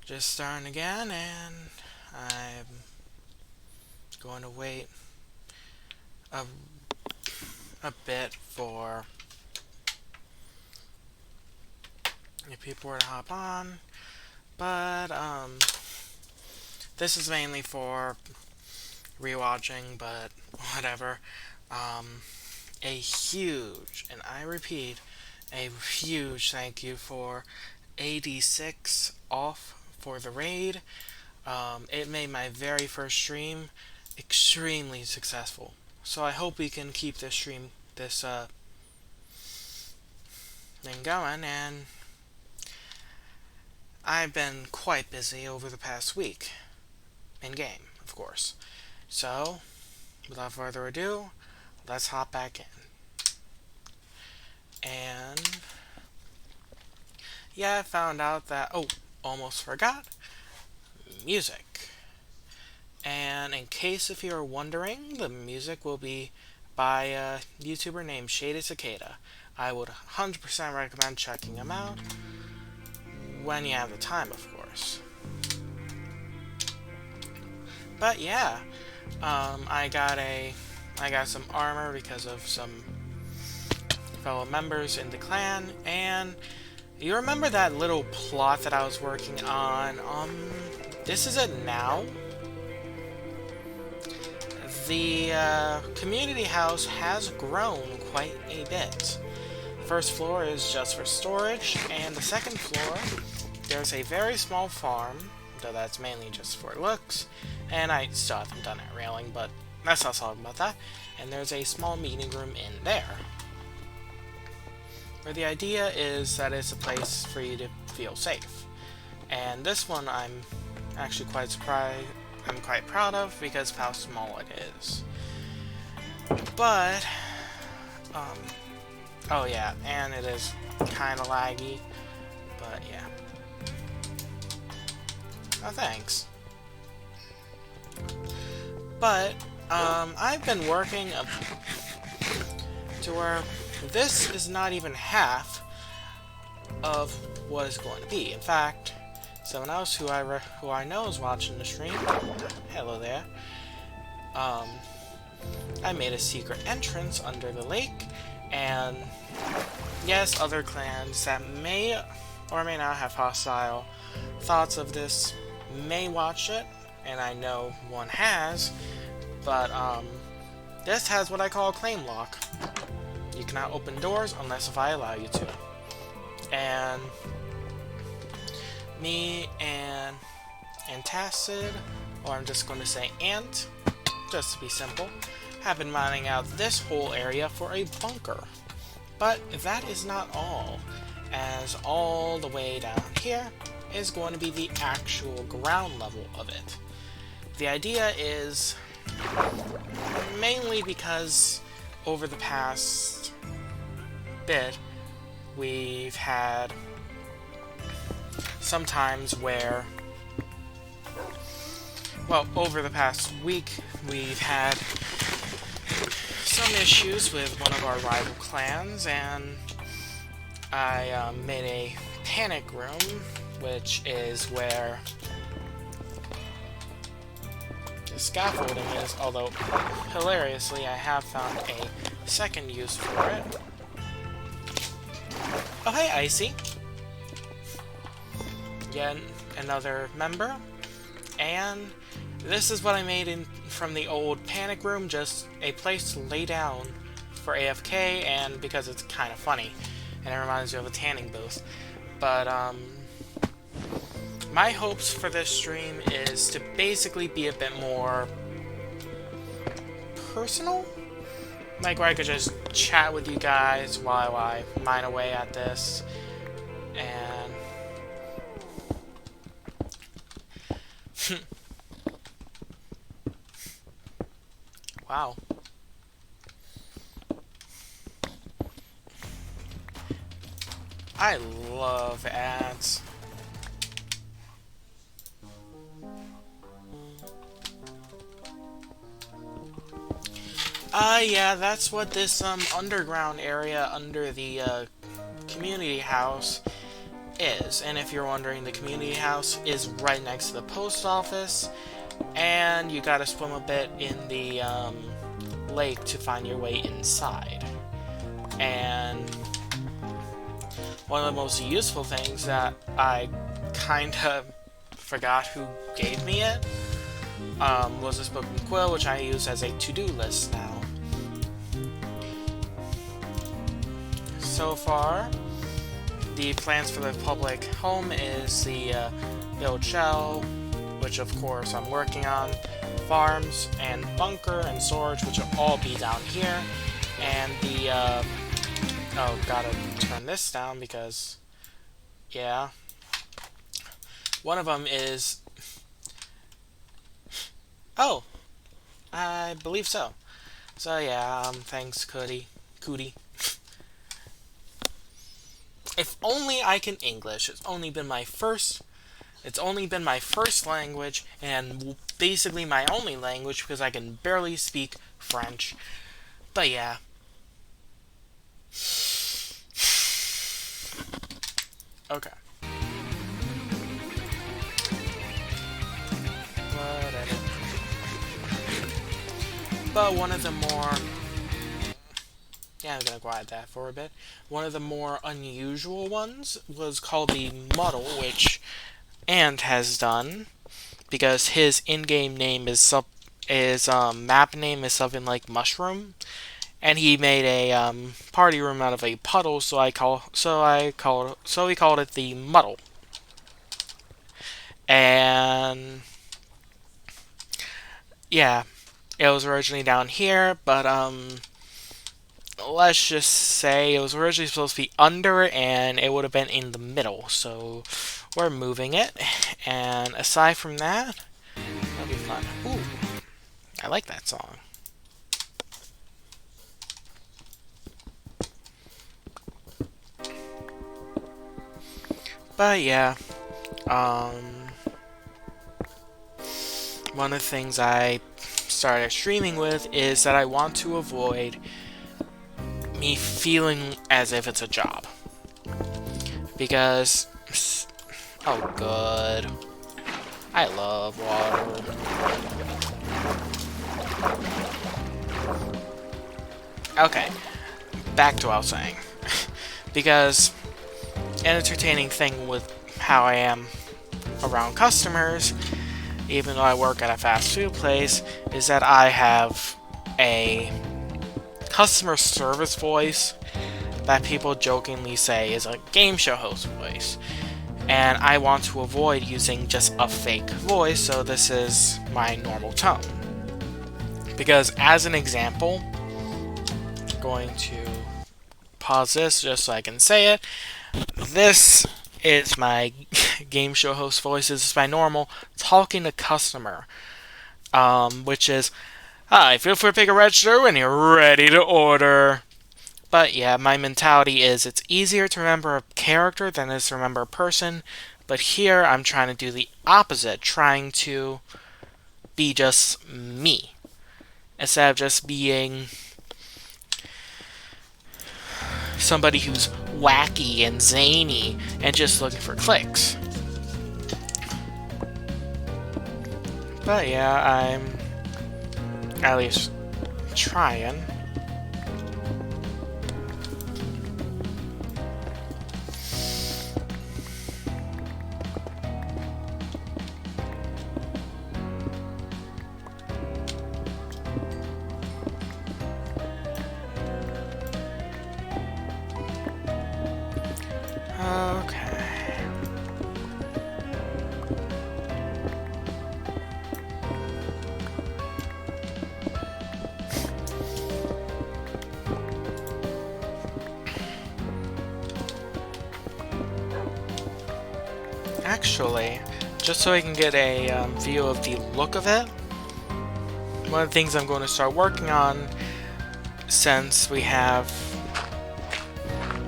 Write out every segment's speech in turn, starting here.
Just starting again, and I'm going to wait a, a bit for the people to hop on. But this is mainly for rewatching, but whatever. Um, a huge, and I repeat, a huge thank you for 86 off for the raid. It made my very first stream extremely successful. So I hope we can keep this thing going, and I've been quite busy over the past week. In game, of course. So, without further ado, let's hop back in. And yeah, I found out that, oh, almost forgot, music. And in case if you're wondering, the music will be by a YouTuber named Shaded Cicada. I would 100% recommend checking him out when you have the time, of course. But yeah, I got some armor because of some fellow members in the clan, and you remember that little plot that I was working on? This is it now. The community house has grown quite a bit. First floor is just for storage, and the second floor, there's a very small farm, though that's mainly just for looks, and I still haven't done that railing, but let's not talk about that. And there's a small meeting room in there, where the idea is that it's a place for you to feel safe. And this one I'm actually quite surprised, I'm quite proud of because of how small it is. But, oh yeah, and it is kind of laggy, but yeah. Oh, thanks. But, I've been working to where this is not even half of what it's going to be. In fact, someone else who I know is watching the stream, hello there, I made a secret entrance under the lake, and yes, other clans that may or may not have hostile thoughts of this may watch it, and I know one has, but this has what I call a claim lock. You cannot open doors unless if I allow you to. And me and Antacid, or I'm just going to say Ant, just to be simple, have been mining out this whole area for a bunker. But that is not all, as all the way down here is going to be the actual ground level of it. The idea is mainly because over the past bit, we've had some times where, well, over the past week, we've had some issues with one of our rival clans, and I made a panic room, which is where the scaffolding is, although hilariously I have found a second use for it. Oh hey Icy! Yet another member, and this is what I made from the old panic room, just a place to lay down for AFK, and because it's kind of funny, and it reminds you of a tanning booth. But my hopes for this stream is to basically be a bit more personal, like where I could just chat with you guys while I mine away at this, and wow. I love ads. Yeah, that's what this underground area under the community house is. And if you're wondering, the community house is right next to the post office, and you gotta swim a bit in the lake to find your way inside. And one of the most useful things that I kinda forgot who gave me it was this book from Quill, which I use as a to-do list now. So far, the plans for the public home is the build shell, which of course I'm working on, farms and bunker and storage, which will all be down here, and the oh, gotta turn this down because, yeah, one of them is, oh, I believe so. So yeah, thanks, Cootie. If only I can English. It's only been my first language, and basically my only language because I can barely speak French. But yeah. Okay. Whatever. But one of the more... yeah, I'm gonna quiet that for a bit. One of the more unusual ones was called the Muddle, which Ant has done, because his in-game name is map name is something like Mushroom, and he made a party room out of a puddle, so we called it the Muddle. And yeah, it was originally down here, but let's just say it was originally supposed to be under, and it would have been in the middle, so we're moving it. And aside from that, that'll be fun. Ooh, I like that song. But yeah, one of the things I started streaming with is that I want to avoid me feeling as if it's a job. Because, oh good, I love water. Okay, back to what I was saying. Because an entertaining thing with how I am around customers, even though I work at a fast food place, is that I have a customer service voice that people jokingly say is a game show host voice. And I want to avoid using just a fake voice, so this is my normal tone. Because as an example, I'm going to pause this just so I can say it. This is my game show host voice. This is my normal talking to customer, which is, "Hi, feel free to pick a register when you're ready to order." But yeah, my mentality is it's easier to remember a character than it is to remember a person. But here I'm trying to do the opposite, trying to be just me, instead of just being somebody who's wacky and zany and just looking for clicks. But yeah, I'm at least trying. Okay. Actually, just so I can get a view of the look of it, one of the things I'm going to start working on, since we have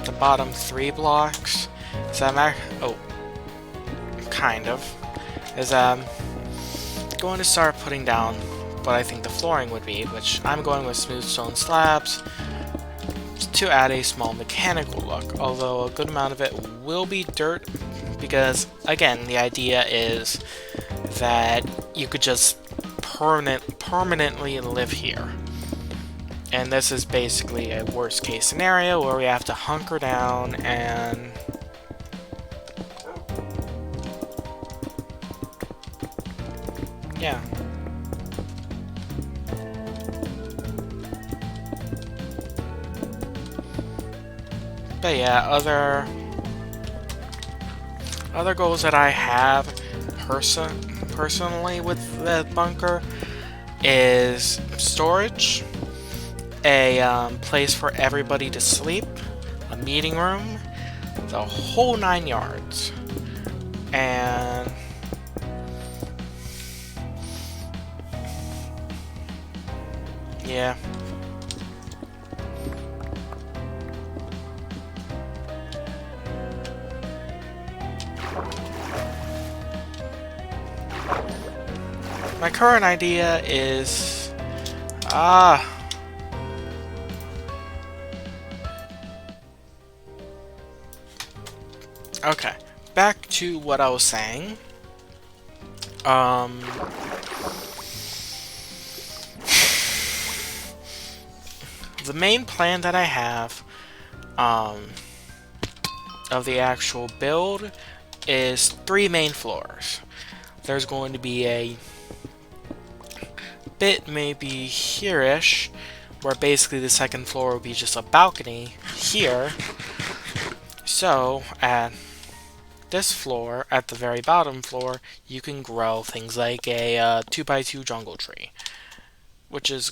the bottom 3 blocks, is going to start putting down what I think the flooring would be, which I'm going with smooth stone slabs, to add a small mechanical look, although a good amount of it will be dirt because, again, the idea is that you could just permanently live here. And this is basically a worst case scenario where we have to hunker down and yeah. But yeah, other goals that I have personally with the bunker is storage, a place for everybody to sleep, a meeting room, the whole 9 yards, and yeah. My current idea is okay, back to what I was saying. The main plan that I have of the actual build is 3 main floors. There's going to be a bit maybe here-ish, where basically the second floor will be just a balcony here. So at this floor, at the very bottom floor, you can grow things like a 2x2 jungle tree, which is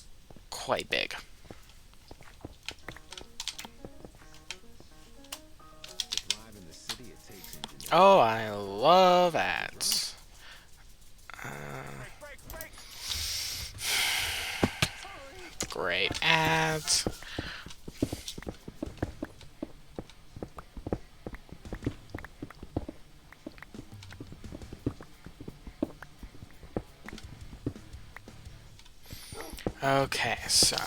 quite big. Oh, I love ads. Great ads. Okay, so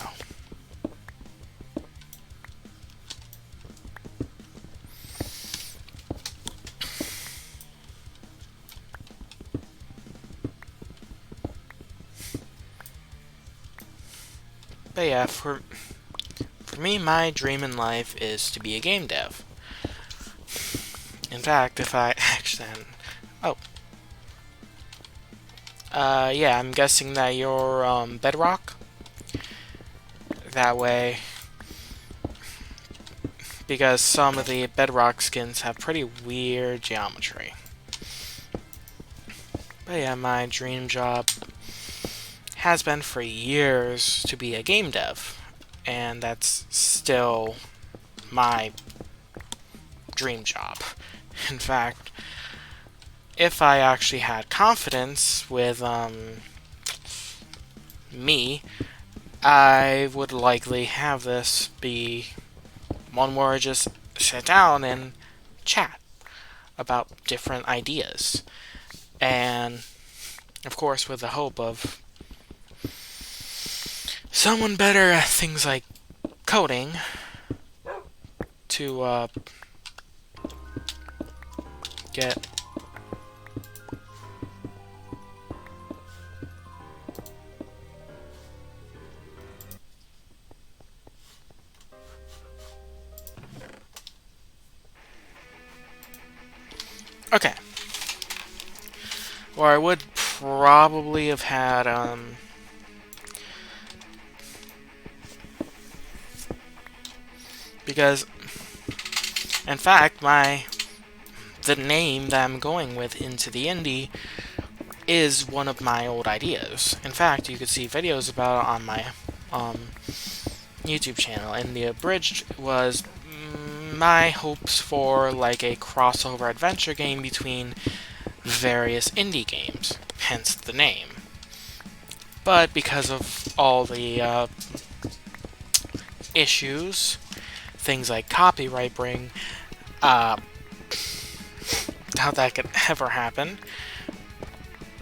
but yeah, for me, my dream in life is to be a game dev. In fact, if I actually... yeah, I'm guessing that you're Bedrock. That way, because some of the Bedrock skins have pretty weird geometry. But yeah, my dream job has been for years to be a game dev, and that's still my dream job. In fact, if I actually had confidence with me, I would likely have this be one where I just sit down and chat about different ideas. And, of course, with the hope of someone better at things like coding to get... Okay. Or I would probably have had, because, in fact, the name that I'm going with into the indie is one of my old ideas. In fact, you could see videos about it on my YouTube channel, and the abridged was my hopes for like a crossover adventure game between various indie games, hence the name. But because of all the issues, things like copyright bring, doubt that could ever happen.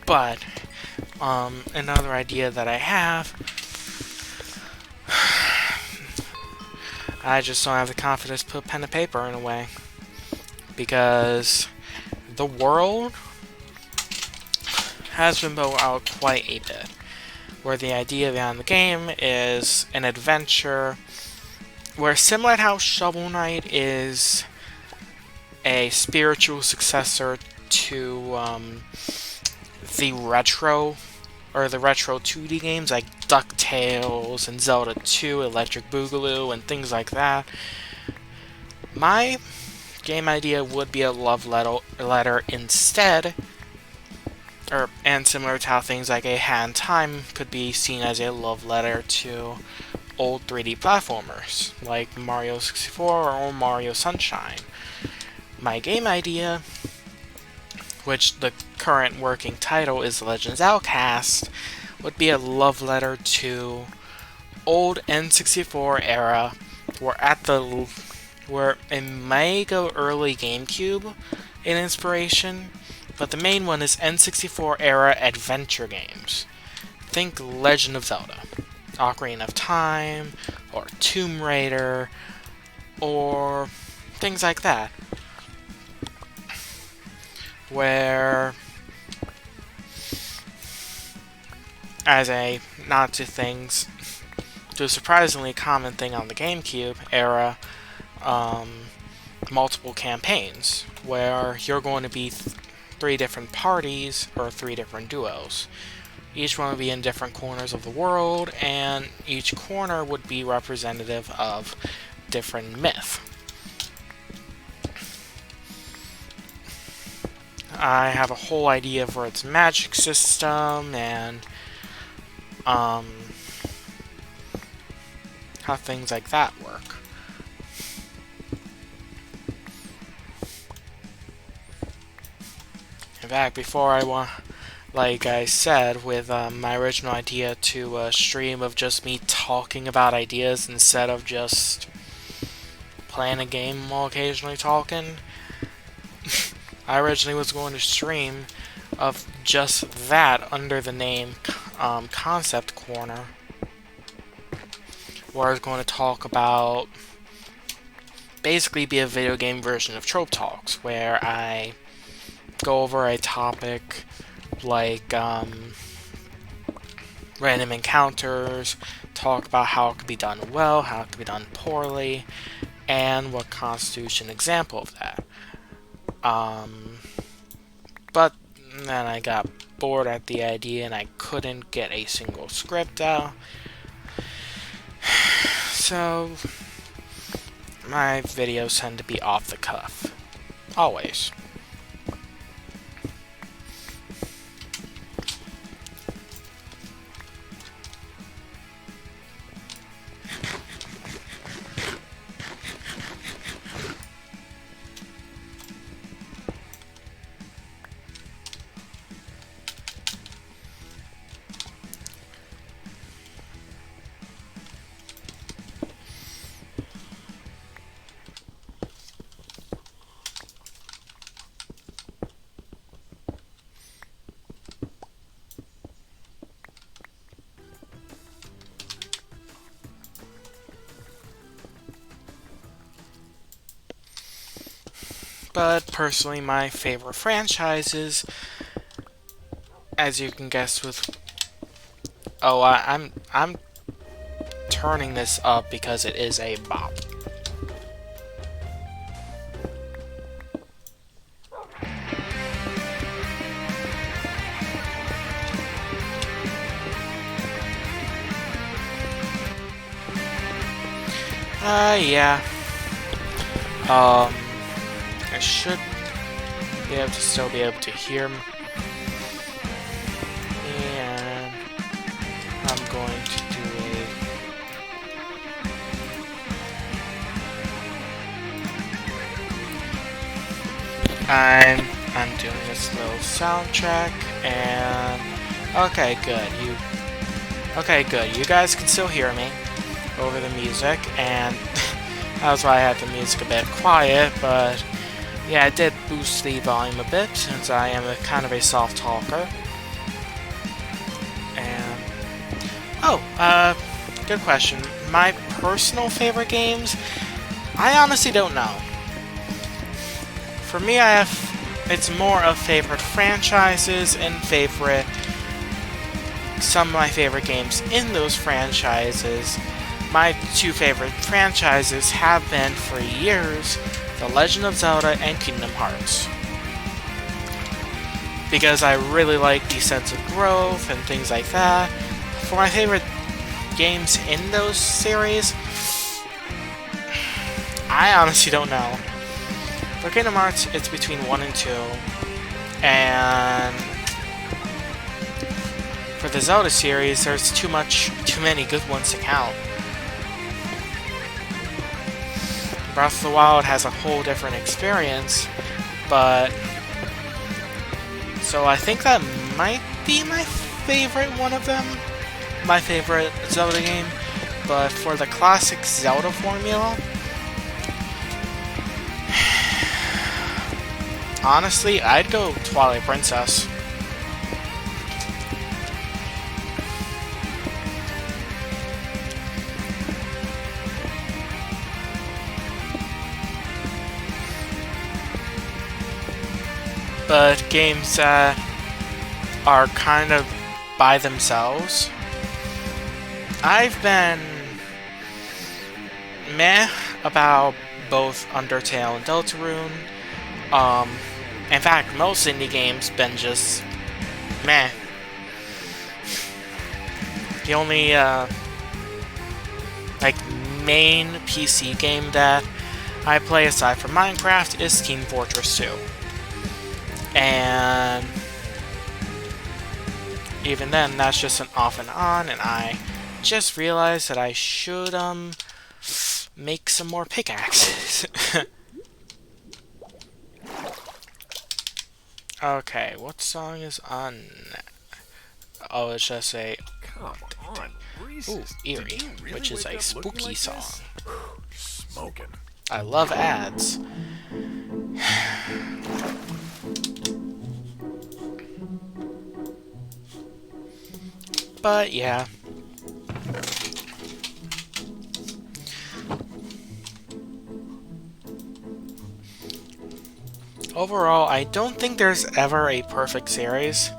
But another idea that I have, I just don't have the confidence to put pen to paper in a way. Because the world has been built out quite a bit. Where the idea behind the game is an adventure where, similar to how Shovel Knight is a spiritual successor to the retro 2D games like DuckTales and Zelda 2, Electric Boogaloo, and things like that. My game idea would be a love letter instead, and similar to how things like A Hat in Time could be seen as a love letter to old 3D platformers like Mario 64 or Mario Sunshine. My game idea, which the current working title is Legends Outcast, would be a love letter to old N64 era, where it may go early GameCube in inspiration, but the main one is N64 era adventure games. Think Legend of Zelda, Ocarina of Time, or Tomb Raider, or things like that. Where, as a nod to things, to a surprisingly common thing on the GameCube era, multiple campaigns, where you're going to be three different parties, or three different duos. Each one would be in different corners of the world, and each corner would be representative of different myth. I have a whole idea for its magic system, and how things like that work. In fact, before like I said, with my original idea to a stream of just me talking about ideas instead of just playing a game while occasionally talking, I originally was going to stream of just that under the name Concept Corner, where I was going to talk about, basically be a video game version of Trope Talks, where I go over a topic like random encounters, talk about how it could be done well, how it could be done poorly, and what constitutes an example of that. But then I got bored at the idea and I couldn't get a single script out. So my videos tend to be off the cuff. Always. But personally, my favorite franchises, as you can guess with... Oh, I'm turning this up because it is a bop. Yeah. I should be able to still be able to hear me. And I'm going to do I'm doing this little soundtrack, and okay, good. You guys can still hear me over the music, and that's why I had the music a bit quiet, but yeah, I did boost the volume a bit, since I am kind of a soft talker. And good question. my personal favorite games, I honestly don't know. For me, it's more of favorite franchises and some of my favorite games in those franchises. My two favorite franchises have been, for years, The Legend of Zelda and Kingdom Hearts. Because I really like the sense of growth and things like that. For my favorite games in those series, I honestly don't know. For Kingdom Hearts, it's between 1 and 2. And for the Zelda series, there's too many good ones to count. Breath of the Wild has a whole different experience, but so I think that might be my favorite one of them, my favorite Zelda game. But for the classic Zelda formula, honestly, I'd go Twilight Princess. But games that are kind of by themselves, I've been meh about both Undertale and Deltarune. In fact, most indie games been just meh. The only main PC game that I play aside from Minecraft is Team Fortress 2. And even then, that's just an off and on, and I just realized that I should make some more pickaxes. Okay, what song is on? Oh, it's just a Eerie, which is a spooky song. Smoking. I love ads. But yeah. Overall, I don't think there's ever a perfect series.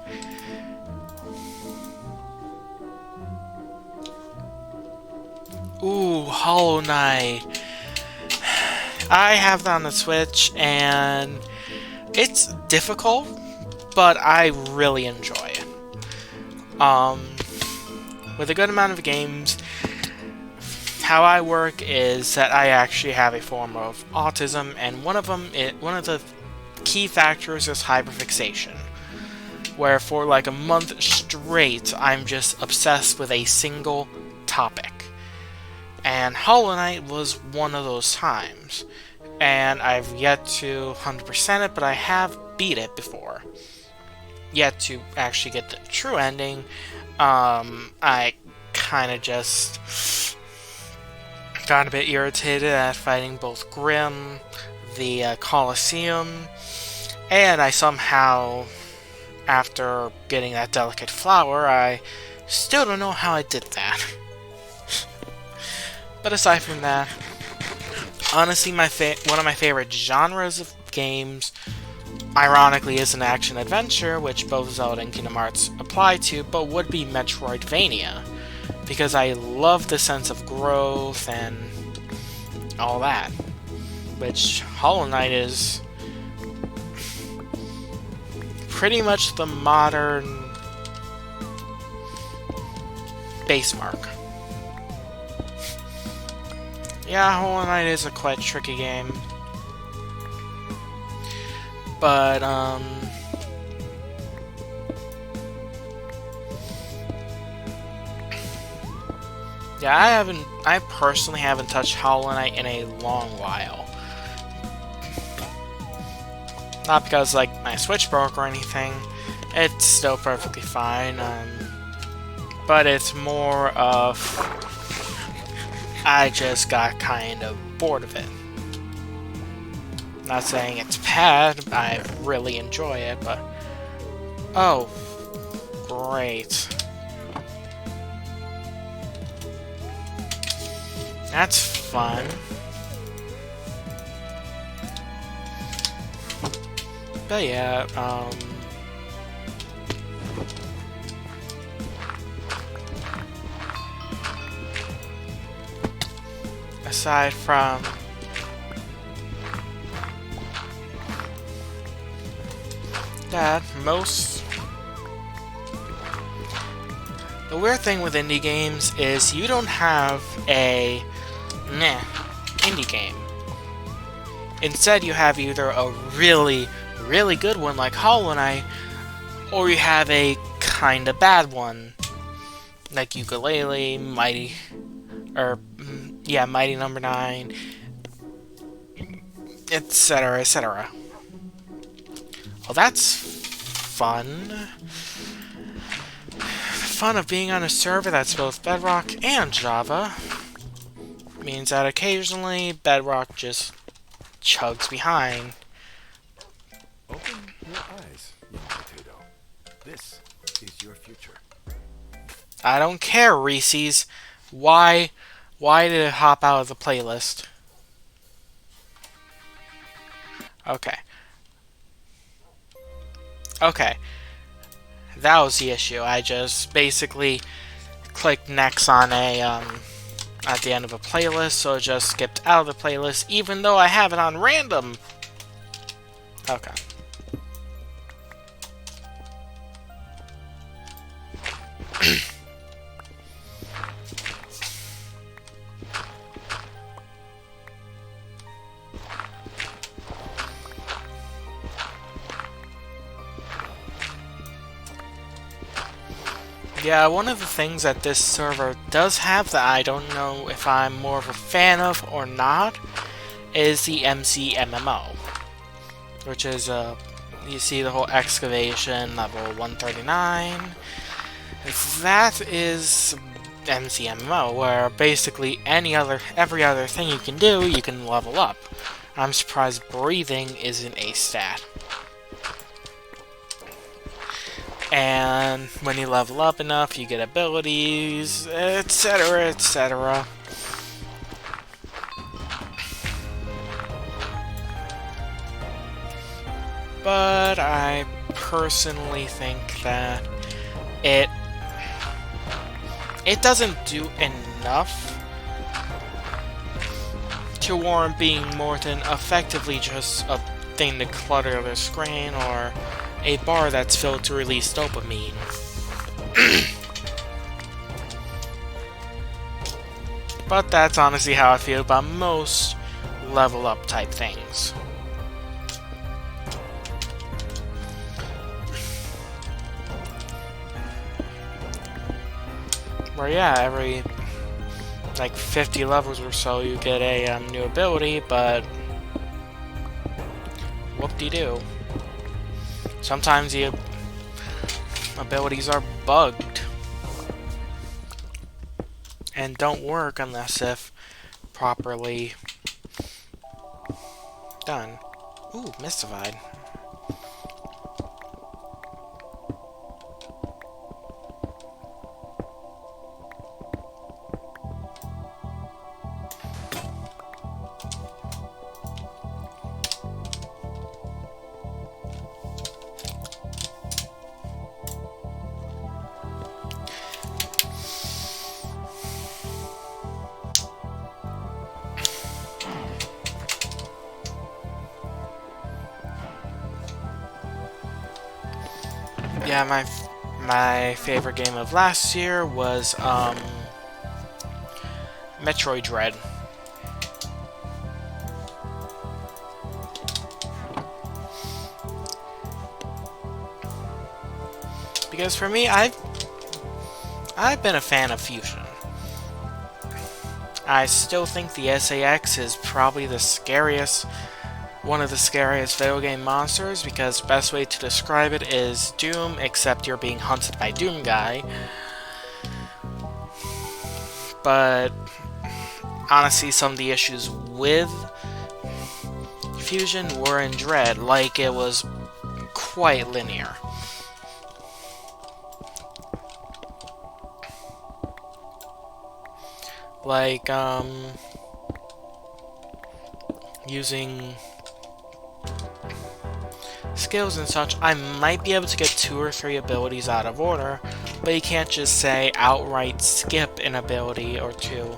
Ooh, Hollow Knight. I have that on the Switch, and it's difficult, but I really enjoy it. With a good amount of games, how I work is that I actually have a form of autism, and one of the key factors is hyperfixation, where for like a month straight, I'm just obsessed with a single topic. And Hollow Knight was one of those times, and I've yet to 100% it, but I have beat it before. Yet to actually get the true ending. I kind of just got a bit irritated at fighting both Grimm, the Colosseum, and I somehow, after getting that delicate flower, I still don't know how I did that. But aside from that, honestly, one of my favorite genres of games, ironically, is an action-adventure, which both Zelda and Kingdom Hearts apply to, but would be Metroidvania, because I love the sense of growth and all that, which Hollow Knight is pretty much the modern base mark. Yeah, Hollow Knight is a quite tricky game. But, yeah, I personally haven't touched Hollow Knight in a long while. Not because, like, my Switch broke or anything. It's still perfectly fine, but it's more of I just got kind of bored of it. Not saying it's bad, I really enjoy it, but... Oh, great. That's fun. But yeah, aside from that, the weird thing with indie games is you don't have a meh indie game. Instead, you have either a really, really good one like Hollow Knight, or you have a kinda bad one like Ukulele, Mighty Number 9, etc., etc. Well, that's fun. Fun of being on a server that's both Bedrock and Java means that occasionally Bedrock just chugs behind. Open your eyes, young potato. This is your future. I don't care, Reese's. Why did it hop out of the playlist? Okay. Okay. That was the issue. I just basically clicked next on a, at the end of a playlist, so it just skipped out of the playlist, even though I have it on random. Okay. Yeah, one of the things that this server does have that I don't know if I'm more of a fan of or not is the MC MMO, which is, you see the whole excavation, level 139. That is MC MMO, where basically every other thing you can do, you can level up. I'm surprised breathing isn't a stat. And when you level up enough, you get abilities, etc., etc. But I personally think that it doesn't do enough to warrant being more than effectively just a thing to clutter the screen or a bar that's filled to release dopamine. But that's honestly how I feel about most level up type things. Where yeah, every like 50 levels or so you get a new ability, but whoop-de-doo. Sometimes the abilities are bugged and don't work unless if properly done. Ooh, Mystified. Yeah, my favorite game of last year was Metroid Dread. Because for me, I've been a fan of Fusion. I still think the SAX is probably one of the scariest video game monsters, because the best way to describe it is Doom, except you're being hunted by Doom Guy. But honestly, some of the issues with Fusion were in Dread, like it was quite linear. Like, using skills and such, I might be able to get 2 or 3 abilities out of order, but you can't just say outright skip an ability or 2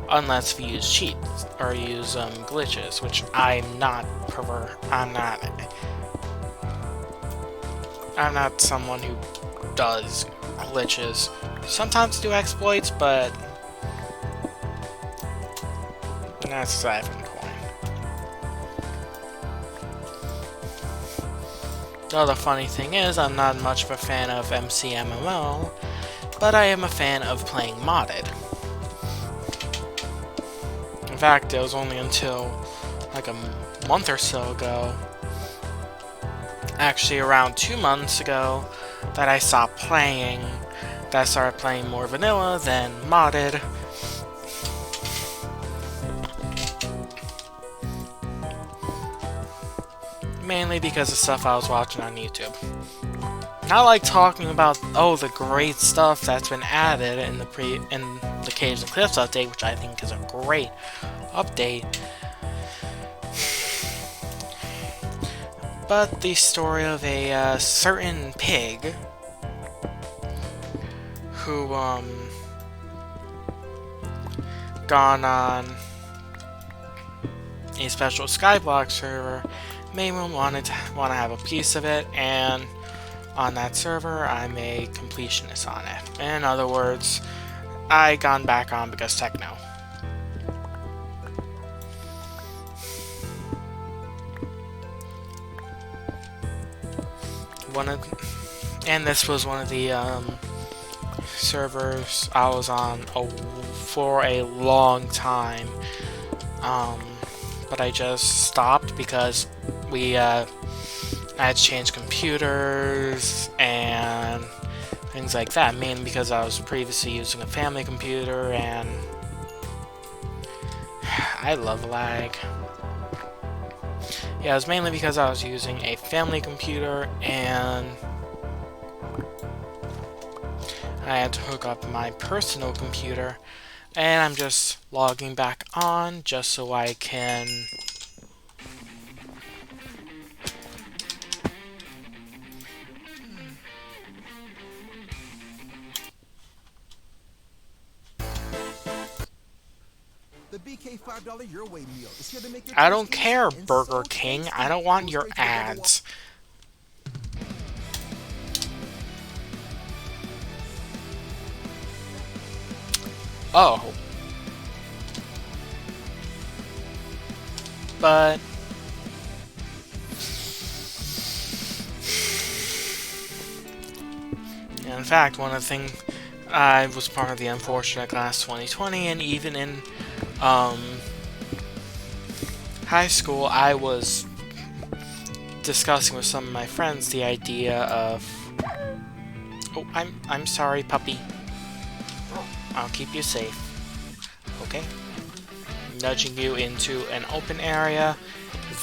unless we use cheats or use glitches, which I'm not someone who does glitches. Sometimes do exploits, but that's aside from the coin. The other funny thing is, I'm not much of a fan of MCMMO, but I am a fan of playing modded. In fact, it was only until like a month or so ago, actually around 2 months ago, that I stopped playing, that I started playing more vanilla than modded. Mainly because of stuff I was watching on YouTube. Not like talking about, oh, the great stuff that's been added in the Caves and Cliffs update, which I think is a great update. But the story of a certain pig who gone on a special Skyblock server, made me want to have a piece of it, and on that server I'm a completionist on it. In other words, I gone back on because techno. And this was one of the servers I was on for a long time, but I just stopped because we had to change computers and things like that, mainly because I was previously using a family computer, and I love lag. Yeah, it was mainly because I was using a family computer and I had to hook up my personal computer, and I'm just logging back on just so I can The BK $5 Your Way meal is here to make your I don't taste care, and Burger so King. tasty. I don't want Go your straight to the Burger ads. Oh. But in fact, one of the things, I was part of the unfortunate class 2020, and even in high school, I was discussing with some of my friends the idea of, oh, I'm sorry, puppy. I'll keep you safe. Okay? Nudging you into an open area,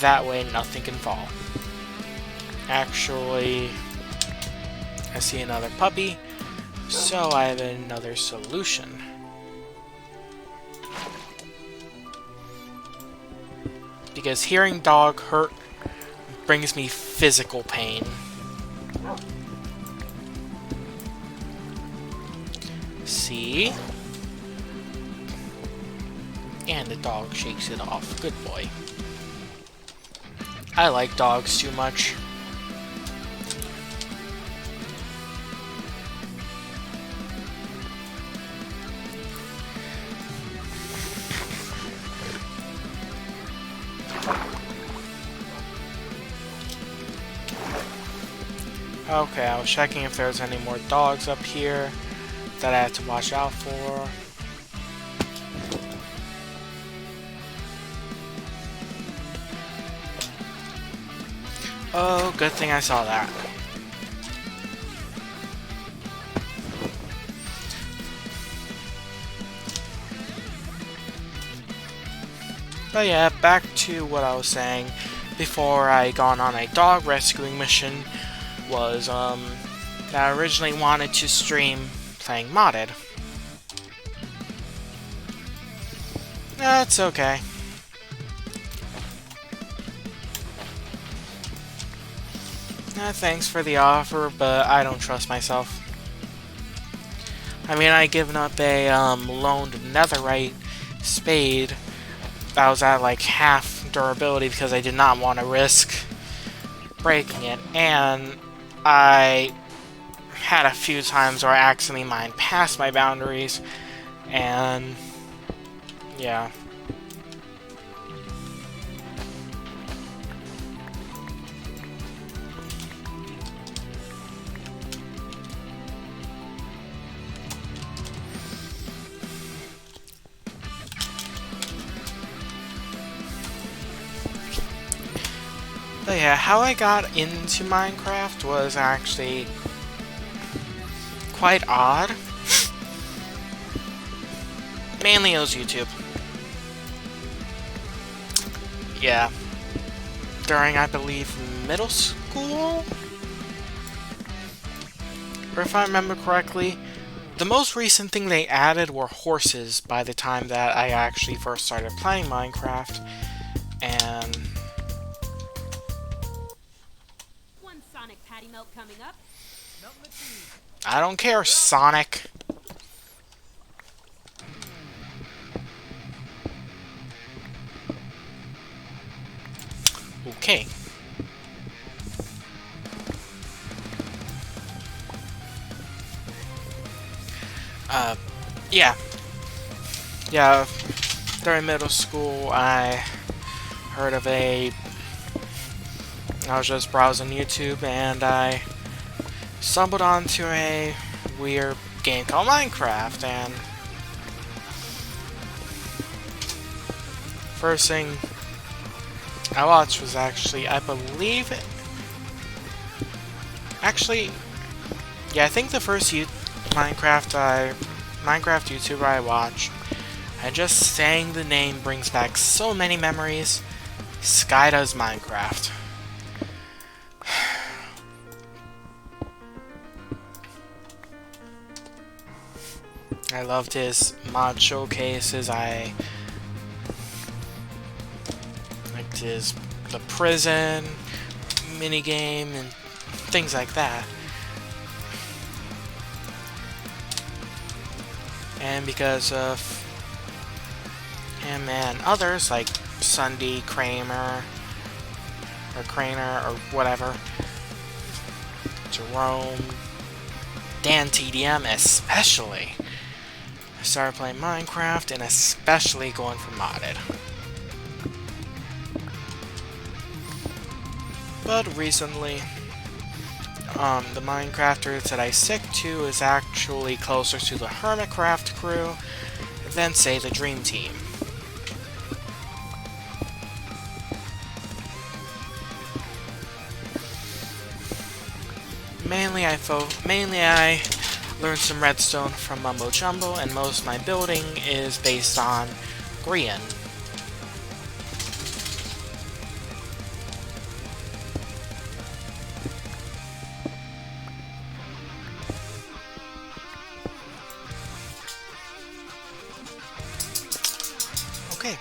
that way nothing can fall. Actually, I see another puppy, so I have another solution. Because hearing dog hurt brings me physical pain. See? And the dog shakes it off. Good boy. I like dogs too much. Okay, I was checking if there's any more dogs up here that I had to watch out for. Oh, good thing I saw that. But yeah, back to what I was saying before I gone on a dog rescuing mission was, that I originally wanted to stream playing modded. That's okay. Thanks for the offer, but I don't trust myself. I mean, I given up a loaned netherite spade that was at like half durability because I did not want to risk breaking it, and I had a few times where I accidentally mined past my boundaries, and yeah. But yeah, how I got into Minecraft was actually quite odd. Mainly it was YouTube. Yeah. During, I believe, middle school? Or if I remember correctly, the most recent thing they added were horses by the time that I actually first started playing Minecraft. And Patty melt coming up. I don't care, Sonic. Okay. Yeah. Yeah, during middle school, I heard of I was just browsing YouTube, and I stumbled onto a weird game called Minecraft, and first thing I watched was actually, I believe yeah, I think the first Minecraft YouTuber I watched, and just saying the name brings back so many memories. Sky Does Minecraft. I loved his mod showcases. I liked the prison minigame and things like that. And because of him and others like Sunday, Kramer, or Craner, or whatever, Jerome, Dan TDM especially, I started playing Minecraft, and especially going for modded. But recently, the Minecrafters that I stick to is actually closer to the Hermitcraft crew than, say, the Dream Team. Mainly I learned some redstone from Mumbo Jumbo, and most of my building is based on Grian. Okay.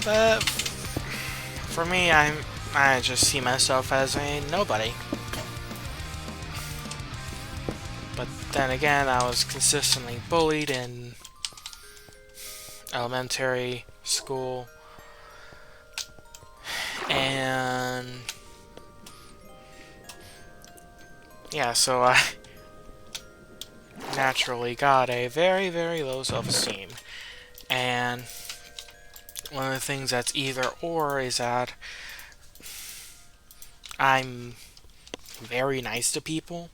But for me, I just see myself as a nobody. But then again, I was consistently bullied in elementary school, and yeah, so I naturally got a very, very low self-esteem. And one of the things that's either or is that I'm very nice to people.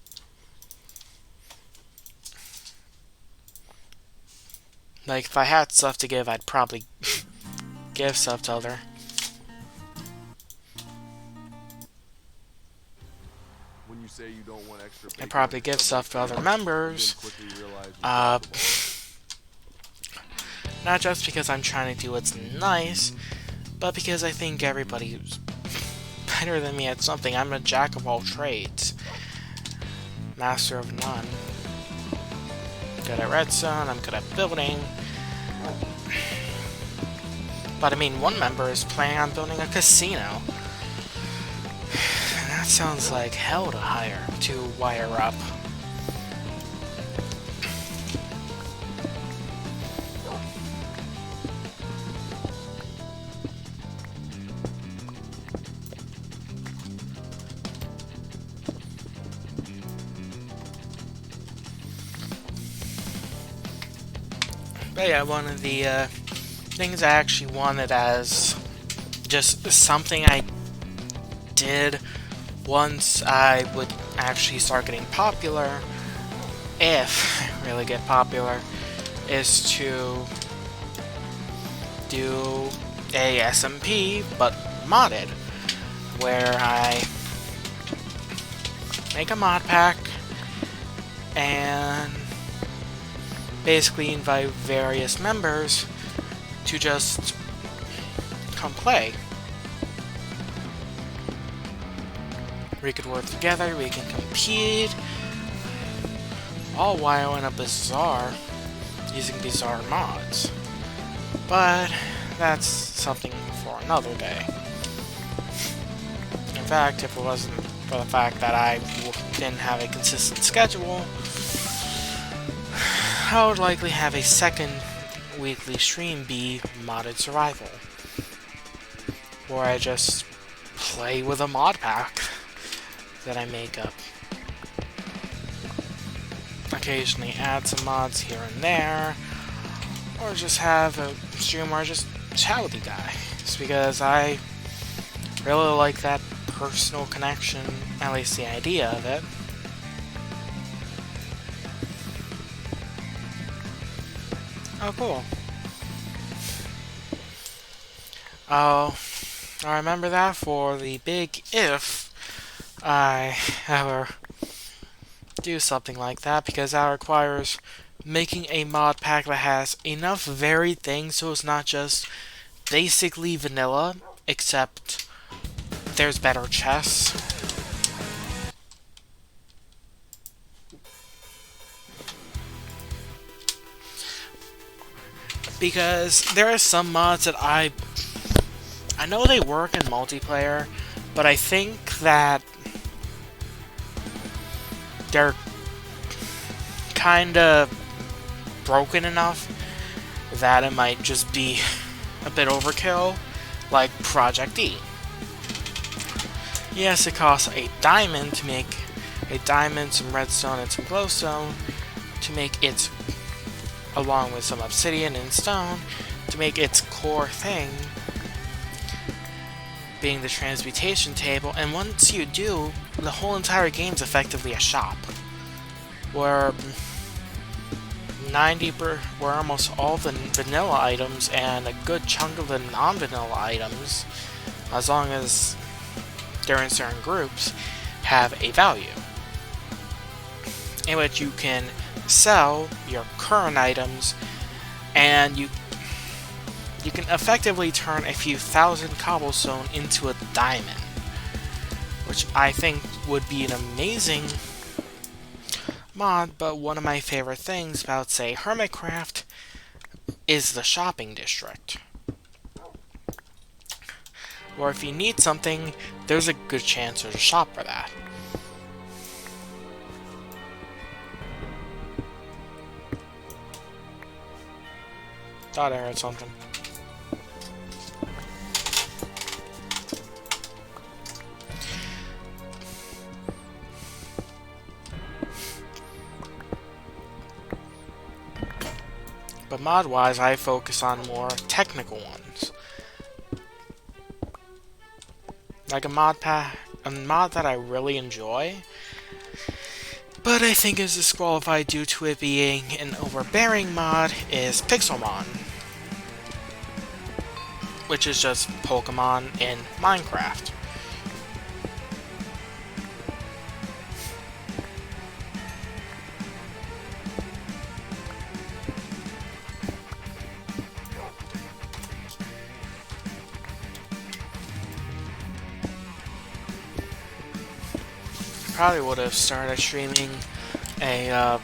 Like, if I had stuff to give, I'd probably give stuff to other. When you say you don't want extra I bacon probably on give your stuff to Subway other sandwich, members. then quickly realize you're gullible. Not just because I'm trying to do what's nice, but because I think everybody's better than me at something. I'm a jack of all trades. Master of none. Good at redstone, I'm good at building. But I mean, one member is planning on building a casino. And that sounds like hell to wire up. But yeah, one of the things I actually wanted as just something I did once I would actually start getting popular, if I really get popular, is to do a SMP, but modded, where I make a mod pack and basically invite various members to just come play. We could work together, we can compete, all while in a bazaar, using bizarre mods. But that's something for another day. In fact, if it wasn't for the fact that I didn't have a consistent schedule, I would likely have a second weekly stream be modded survival, where I just play with a mod pack that I make up. Occasionally add some mods here and there, or just have a stream where I just chat with you guys, because I really like that personal connection, at least the idea of it. Oh, cool. Oh, I remember that for the big if I ever do something like that, because that requires making a mod pack that has enough varied things so it's not just basically vanilla, except there's better chests. Because there are some mods that I know they work in multiplayer, but I think that they're kinda broken enough that it might just be a bit overkill, like Project E. Yes, it costs a diamond to make a diamond, some redstone, and some glowstone to make its, along with some obsidian and stone, to make its core thing, being the transmutation table. And once you do, the whole entire game's effectively a shop, where where almost all the vanilla items and a good chunk of the non-vanilla items, as long as they're in certain groups, have a value, in which you can sell your current items, and you can effectively turn a few thousand cobblestone into a diamond, which I think would be an amazing mod. But one of my favorite things about, say, Hermitcraft is the shopping district, where if you need something, there's a good chance there's a shop for that. Thought I heard something. But mod-wise, I focus on more technical ones. Like a mod that I really enjoy, but I think is disqualified due to it being an overbearing mod, is Pixelmon, which is just Pokemon in Minecraft. probably would have started streaming a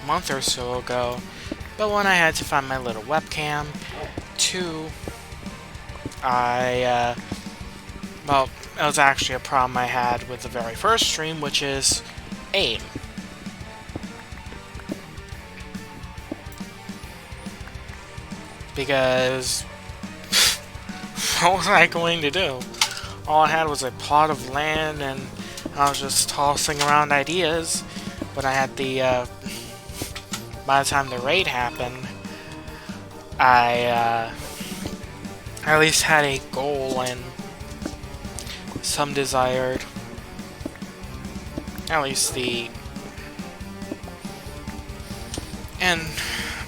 month or so ago, but when I had to find my little webcam, two, well, it was actually a problem I had with the very first stream, which is aim. Because what was I going to do? All I had was a plot of land, and I was just tossing around ideas. But I had by the time the raid happened, I at least had a goal and some desired, at least and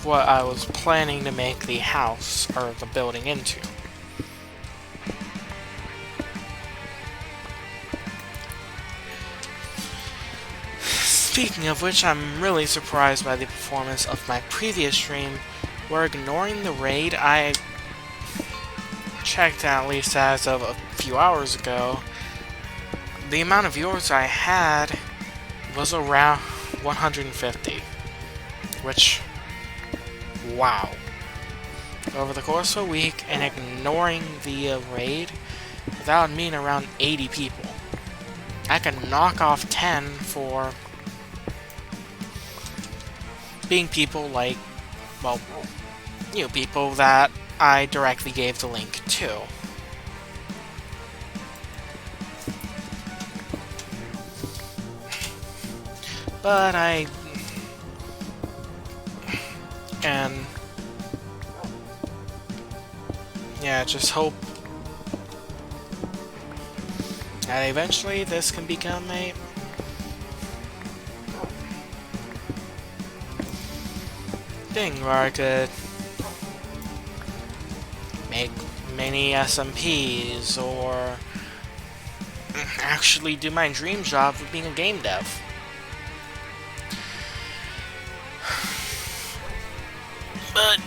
what I was planning to make the house, or the building, into. Speaking of which, I'm really surprised by the performance of my previous stream, where, ignoring the raid, I checked, at least as of a few hours ago, the amount of viewers I had was around 150, which, wow. Over the course of a week, and ignoring the raid, that would mean around 80 people. I could knock off 10 for being people like, well, you know, people that I directly gave the link to. But yeah, just hope that eventually this can become a thing where I could make many SMPs, or actually do my dream job of being a game dev. But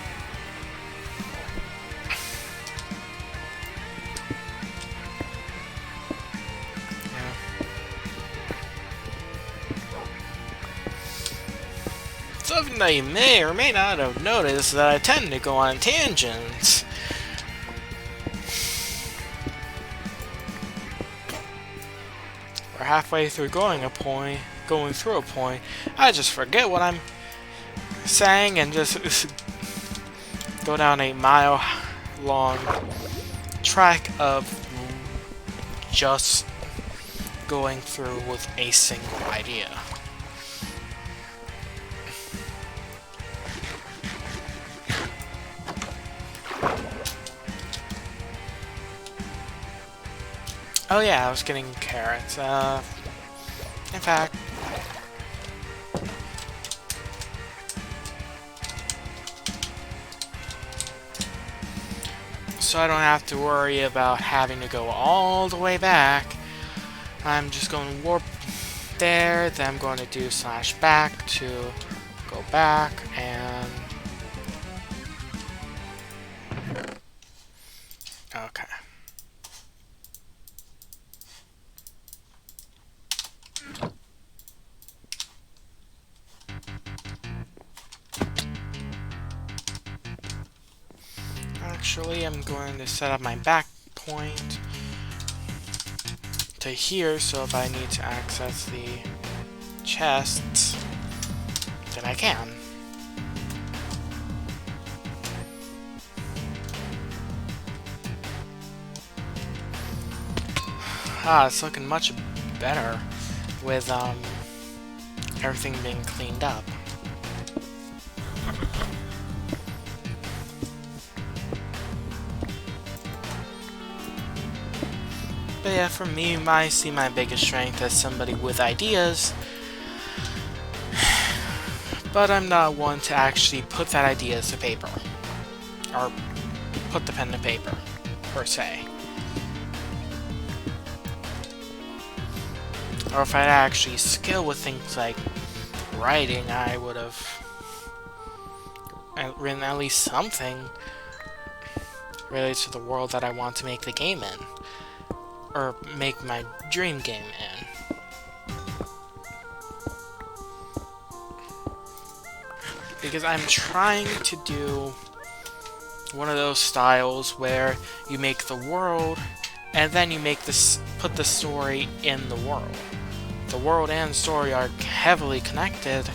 something that you may or may not have noticed is that I tend to go on tangents. Or halfway through going through a point, I just forget what I'm saying and just go down a mile-long track of just going through with a single idea. Oh yeah, I was getting carrots. In fact, so I don't have to worry about having to go all the way back, I'm just going to warp there, then I'm going to do /back to go back, and okay. Actually, I'm going to set up my back point to here, so if I need to access the chests, then I can. Ah, it's looking much better with everything being cleaned up. But yeah, for me, I see my biggest strength as somebody with ideas, but I'm not one to actually put that idea to paper, or put the pen to paper, per se. Or if I had actually skill with things like writing, I would have written at least something related to the world that I want to make the game in. Or make my dream game in. because I'm trying to do one of those styles where you make the world and then you make this, put the story in the world. The world and story are heavily connected,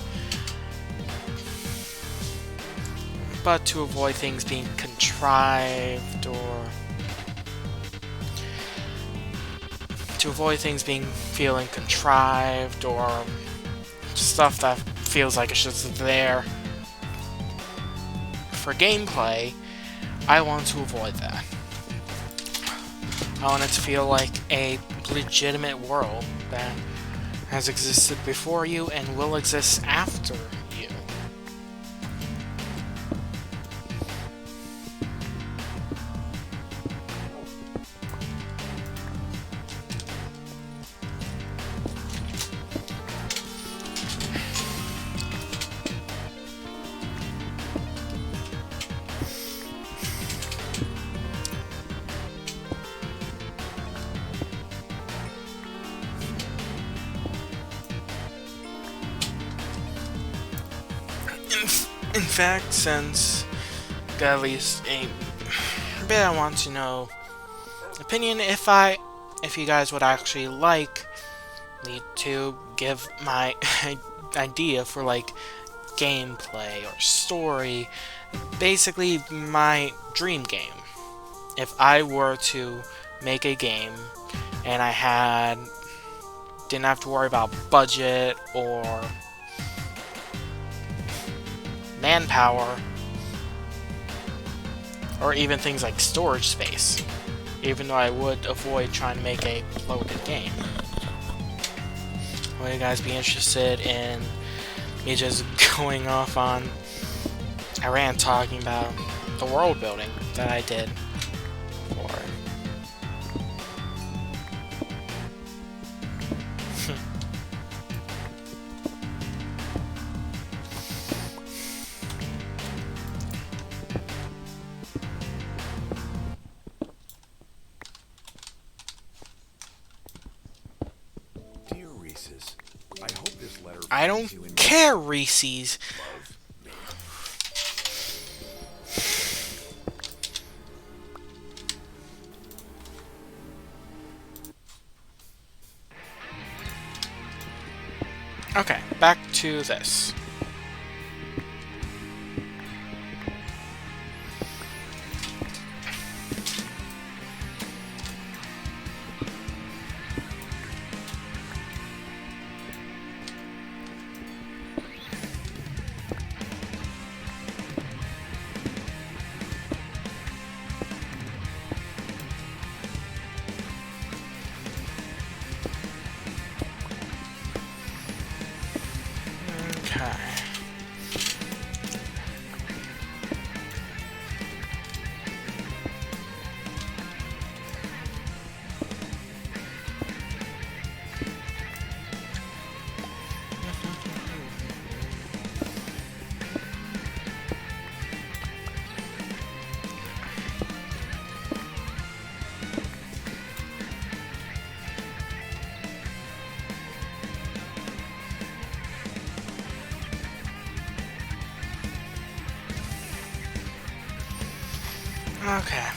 but to avoid things being contrived or feeling contrived or stuff that feels like it's just there for gameplay, I want to avoid that. I want it to feel like a legitimate world that has existed before you and will exist after you. In fact, since got at least a bit, I want to know opinion if you guys would actually like me to give my idea for like gameplay or story, basically my dream game. If I were to make a game and I didn't have to worry about budget or manpower, or even things like storage space, even though I would avoid trying to make a loaded game. Would you guys be interested in me just going off on a rant talking about the world building that I did? Or Dear Reese's, I hope this letter I finds you in don't care, Reese's. love, me. Okay, back to this. Okay. Okay.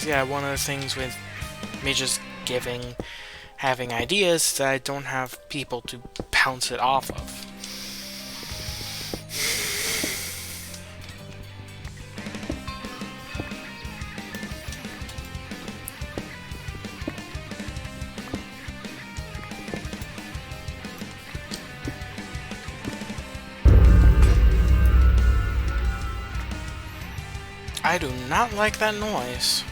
Yeah, one of the things with me just having ideas that I don't have people to bounce it off of. I do not like that noise.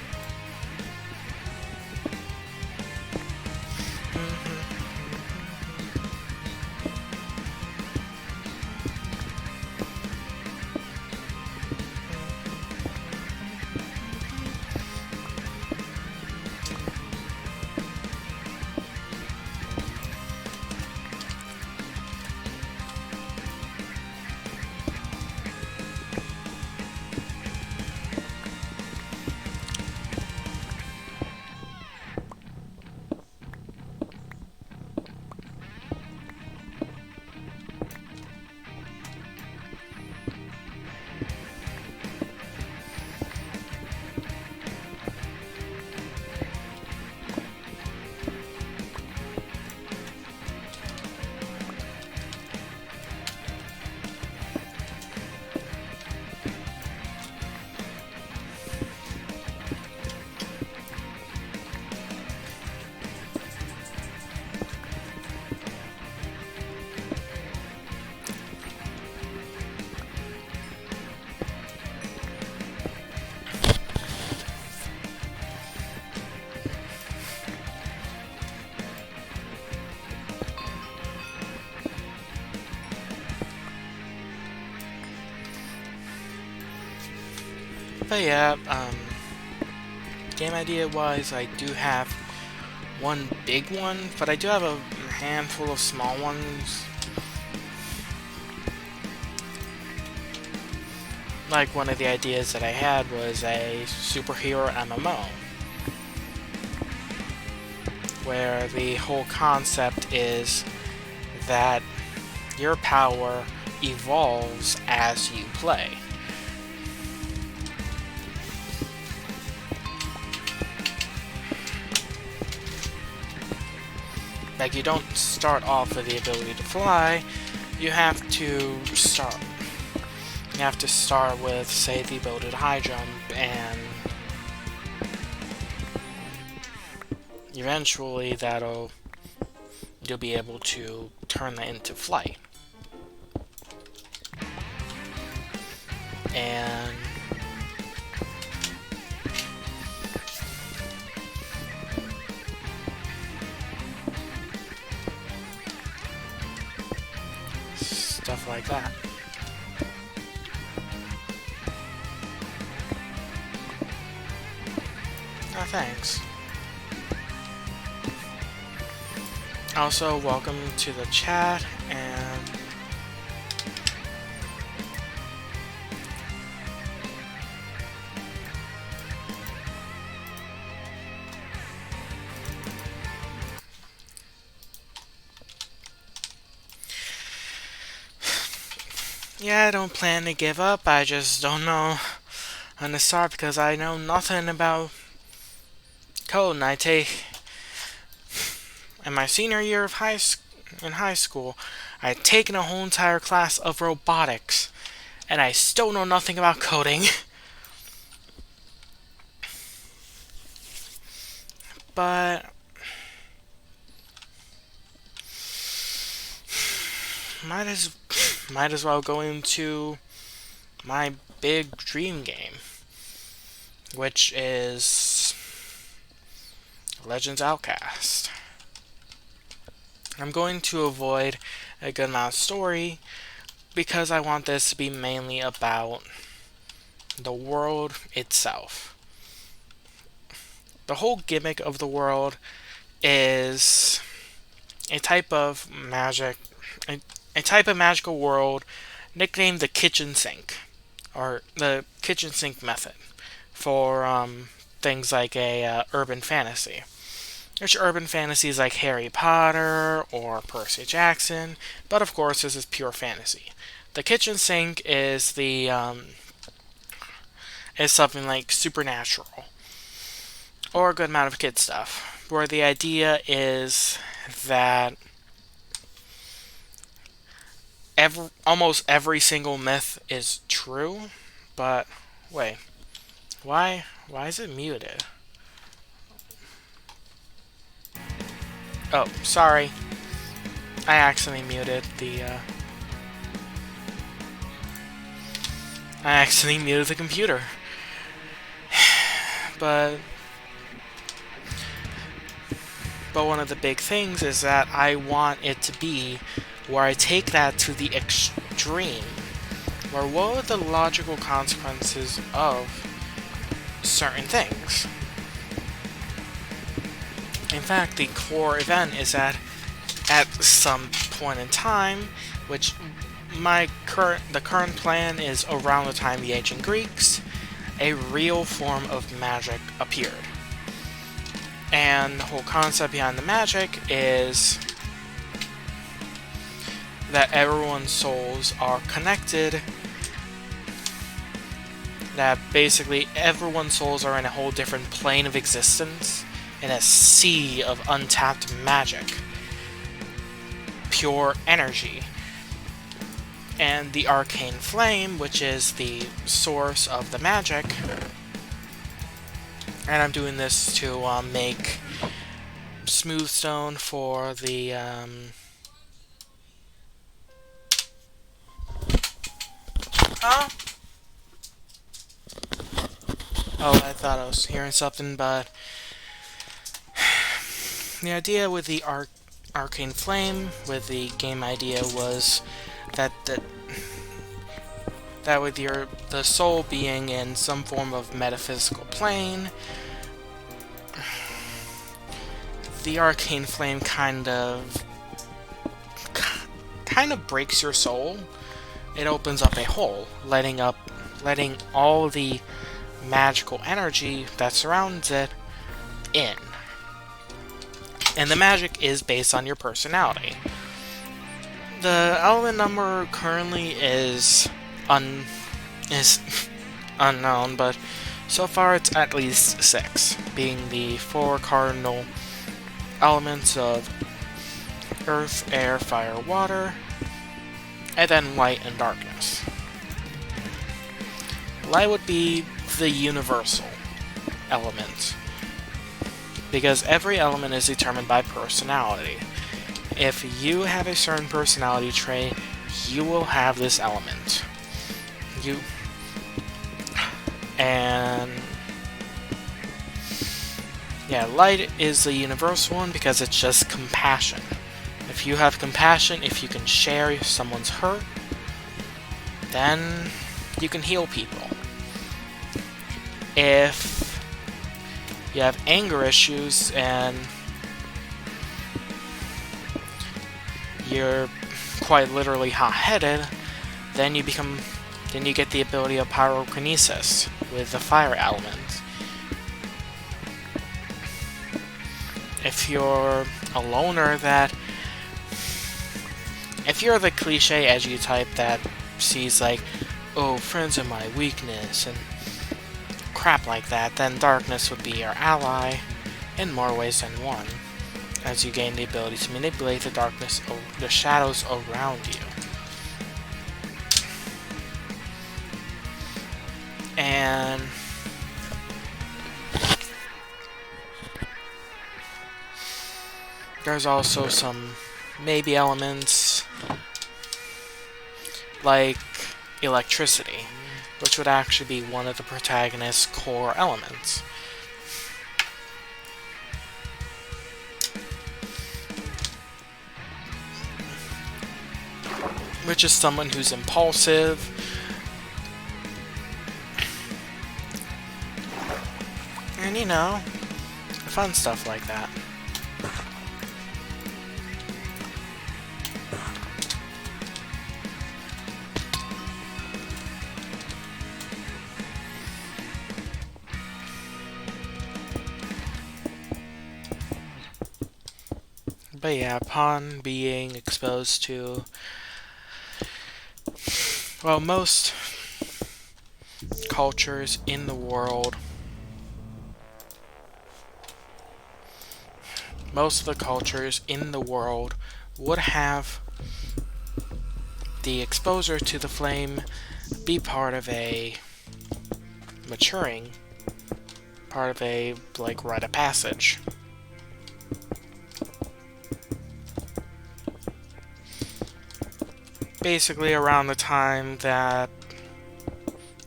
But yeah, game idea wise, I do have one big one, but I do have a handful of small ones. Like, one of the ideas that I had was a superhero MMO, where the whole concept is that your power evolves as you play. Like, you don't start off with the ability to fly, you have to start with, say, the ability to high jump, and eventually you'll be able to turn that into flight. And stuff like that. Oh, thanks. Also, welcome to the chat, and yeah, I don't plan to give up, I just don't know when to start because I know nothing about code, and in my senior year of high school, I had taken a whole entire class of robotics, and I still know nothing about coding. But might as well go into my big dream game, which is Legends Outcast. I'm going to avoid a good amount of story because I want this to be mainly about the world itself. The whole gimmick of the world is a type of magical world nicknamed the kitchen sink, or the kitchen sink method, for things like a urban fantasy. Which urban fantasies like Harry Potter or Percy Jackson, but of course this is pure fantasy. The kitchen sink is is something like Supernatural, or a good amount of kid stuff, where the idea is that almost every single myth is true, but wait, why is it muted? Oh, sorry. I accidentally muted the computer. But one of the big things is that I want it to be where I take that to the extreme. Where what are the logical consequences of certain things? In fact, the core event is that at some point in time, which the current plan is around the time the ancient Greeks, a real form of magic appeared. And the whole concept behind the magic is that everyone's souls are connected, that basically everyone's souls are in a whole different plane of existence, in a sea of untapped magic, pure energy. And the arcane flame, which is the source of the magic, and I'm doing this to make smooth stone for the Oh, I thought I was hearing something, but the idea with the arcane flame, with the game idea, was that that with the soul being in some form of metaphysical plane, the arcane flame kind of breaks your soul. It opens up a hole, letting all the magical energy that surrounds it in. And the magic is based on your personality. The element number currently is unknown, but so far it's at least 6, being the 4 cardinal elements of earth, air, fire, water, and then light and darkness. Light would be the universal element, because every element is determined by personality. If you have a certain personality trait, you will have this element. Light is the universal one because it's just compassion. If you have compassion, if you can share someone's hurt, then you can heal people. If you have anger issues and you're quite literally hot-headed, then you get the ability of Pyrokinesis with the fire element. If you're a loner if you're the cliche edgy type that sees like, oh, friends are my weakness and crap like that, then darkness would be your ally in more ways than one, as you gain the ability to manipulate the shadows around you. And there's also some maybe elements like electricity, which would actually be one of the protagonist's core elements. Which is someone who's impulsive, and fun stuff like that. But yeah, upon being exposed to, well, most cultures in the world, would have the exposure to the flame be part of a maturing, part of a, like, rite of passage. Basically, around the time that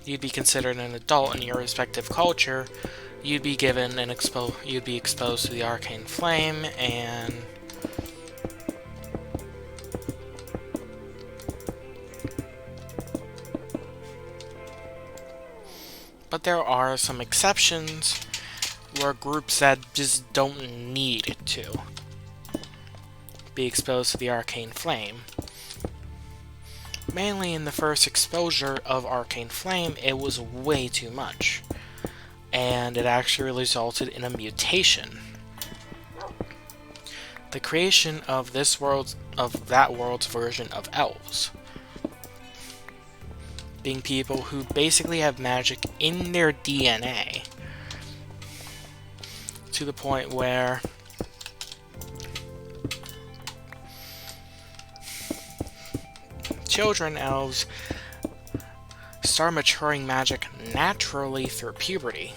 you'd be considered an adult in your respective culture, you'd be given you'd be exposed to the arcane flame, and but there are some exceptions where groups that just don't need to be exposed to the arcane flame. Mainly in the first exposure of arcane flame, it was way too much, and it actually resulted in a mutation. The creation of that world's version of elves, being people who basically have magic in their DNA, to the point where children elves start maturing magic naturally through puberty.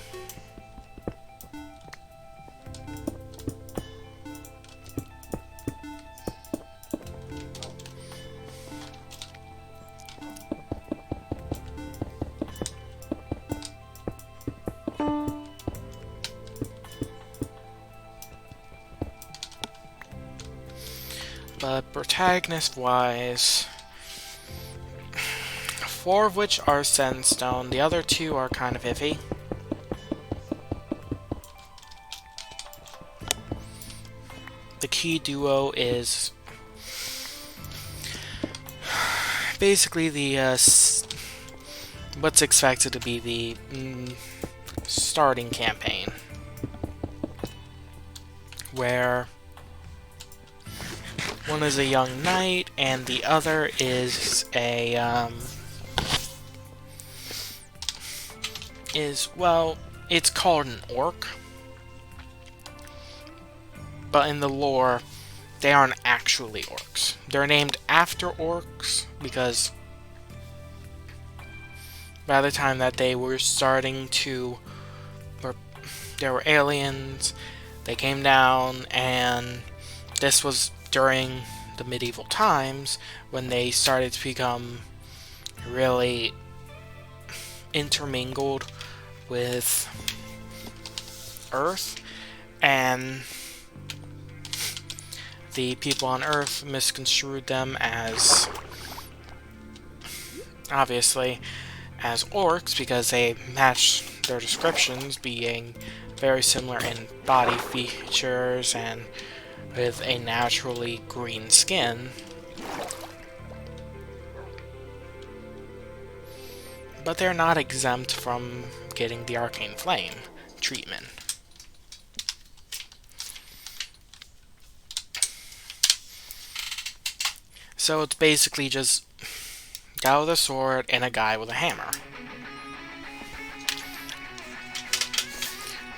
But protagonist-wise, 4 of which are set in stone. The other 2 are kind of iffy. The key duo is basically the what's expected to be the starting campaign, where one is a young knight and the other is a well, it's called an orc, but in the lore they aren't actually orcs. They're named after orcs because by the time that they were starting to, there were aliens, they came down, and this was during the medieval times when they started to become really intermingled with Earth, and the people on Earth misconstrued them as, obviously, as orcs because they matched their descriptions, being very similar in body features and with a naturally green skin. But they're not exempt from getting the arcane flame treatment. So it's basically just a guy with a sword and a guy with a hammer.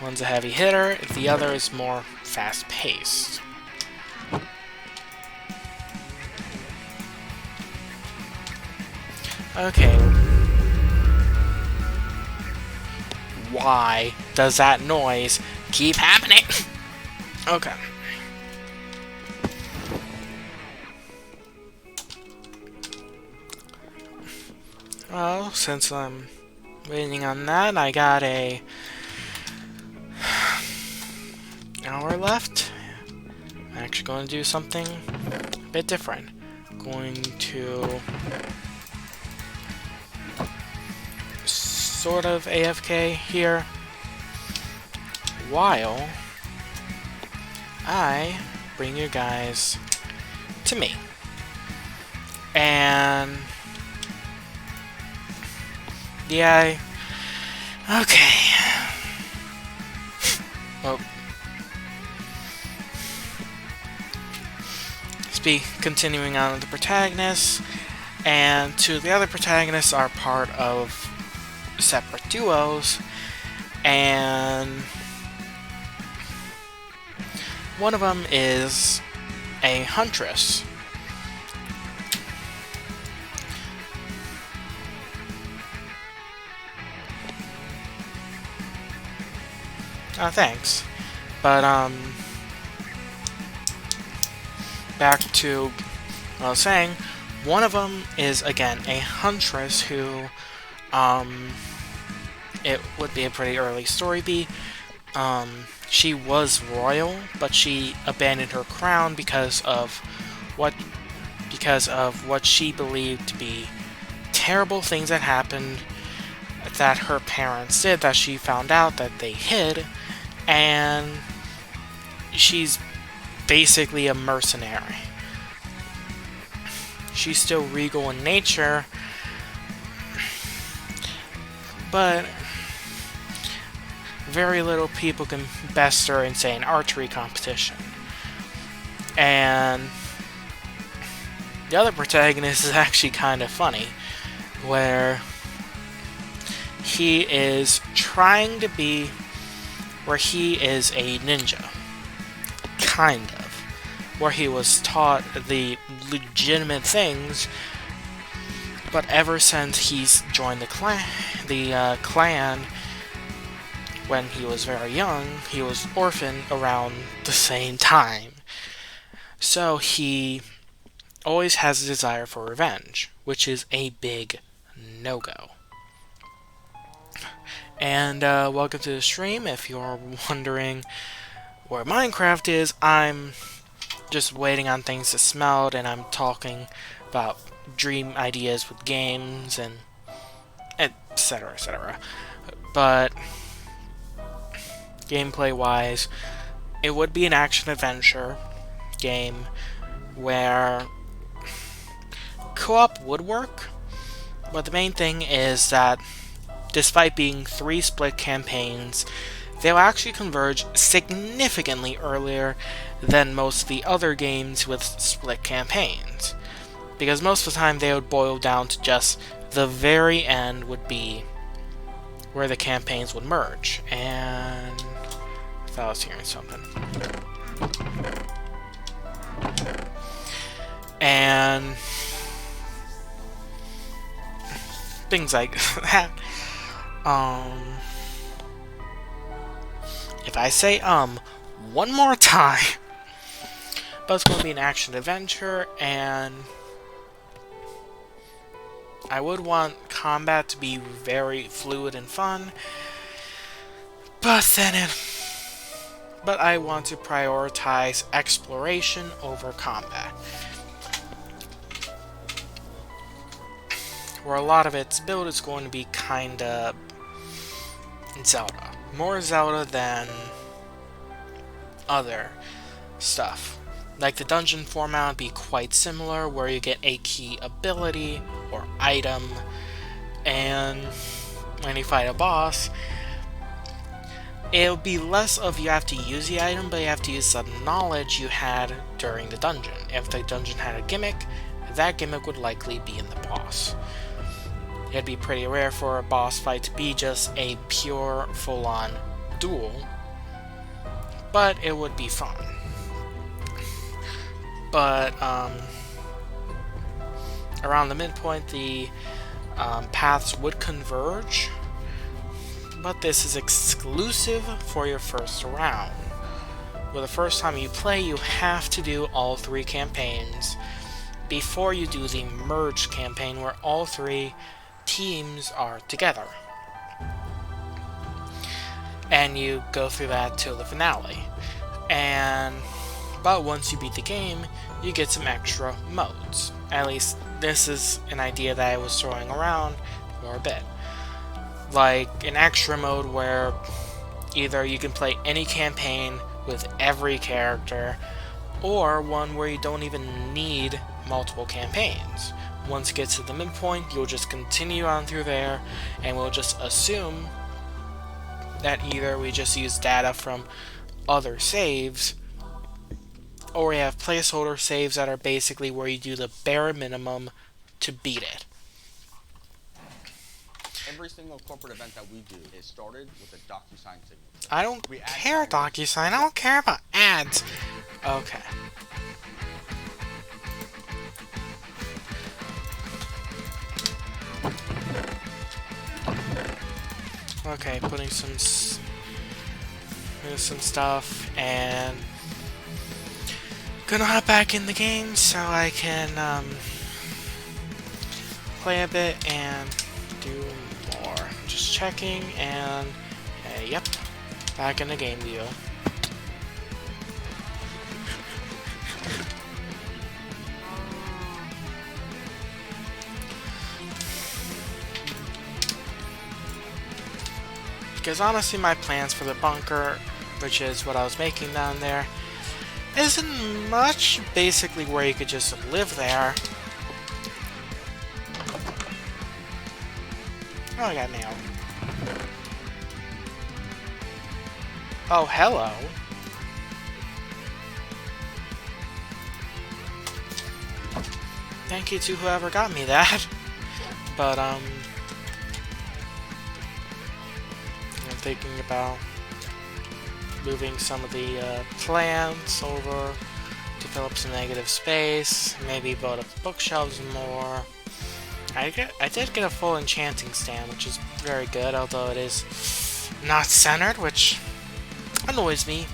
One's a heavy hitter, the other is more fast-paced. Okay. Why does that noise keep happening? Okay. Well, since I'm waiting on that, I got a hour left. I'm actually going to do something a bit different. I'm going to sort of AFK here while I bring you guys to me. And yeah, okay. Well, let's be continuing on with the protagonists, and two of the other protagonists are part of separate duos, and one of them is a huntress. Thanks. But, back to what I was saying, one of them is, again, a huntress who, it would be a pretty early story beat. She was royal, but she abandoned her crown because of what she believed to be terrible things that happened that her parents did, that she found out that they hid, and she's basically a mercenary. She's still regal in nature, but very little people can best her in, say, an archery competition. And the other protagonist is actually kind of funny, where he is trying to be, where he is a ninja, kind of, where he was taught the legitimate things, but ever since he's joined the clan, when he was very young, he was orphaned around the same time. So he always has a desire for revenge, which is a big no-go. And welcome to the stream. If you're wondering where Minecraft is, I'm just waiting on things to smelt, and I'm talking about dream ideas with games and etc., etc. But gameplay-wise, it would be an action-adventure game where co-op would work, but the main thing is that despite being 3 split campaigns, they'll actually converge significantly earlier than most of the other games with split campaigns. Because most of the time they would boil down to just the very end would be where the campaigns would merge. And I thought I was hearing something. And things like that. If I say one more time, but it's going to be an action-adventure, and I would want combat to be very fluid and fun, but I want to prioritize exploration over combat. Where a lot of its build is going to be kinda Zelda. More Zelda than other stuff. Like the dungeon format would be quite similar, where you get a key ability or item, and when you fight a boss, it'll be less of you have to use the item, but you have to use some knowledge you had during the dungeon. If the dungeon had a gimmick, that gimmick would likely be in the boss. It'd be pretty rare for a boss fight to be just a pure, full-on duel, but it would be fun. But around the midpoint, the paths would converge, but this is exclusive for your first round. Well, the first time you play, you have to do all 3 campaigns before you do the merge campaign, where all 3 teams are together. And you go through that till the finale. But once you beat the game, you get some extra modes. At least this is an idea that I was throwing around for a bit. Like an extra mode where either you can play any campaign with every character, or one where you don't even need multiple campaigns. Once it gets to the midpoint, you'll just continue on through there, and we'll just assume that either we just use data from other saves, or we have placeholder saves that are basically where you do the bare minimum to beat it. Every single corporate event that we do is started with a DocuSign signature. I don't care, DocuSign. I don't care about ads. Okay. Okay, putting some stuff, and gonna hop back in the game so I can play a bit and do more. Just checking, and yep, back in the game view. Because honestly, my plans for the bunker, which is what I was making down there, isn't much. Basically where you could just live there. Oh, I got nailed. Oh, hello. Thank you to whoever got me that. But, I'm thinking about moving some of the plants over to fill up some negative space, maybe build up bookshelves more. I did get a full enchanting stand, which is very good, although it is not centered, which annoys me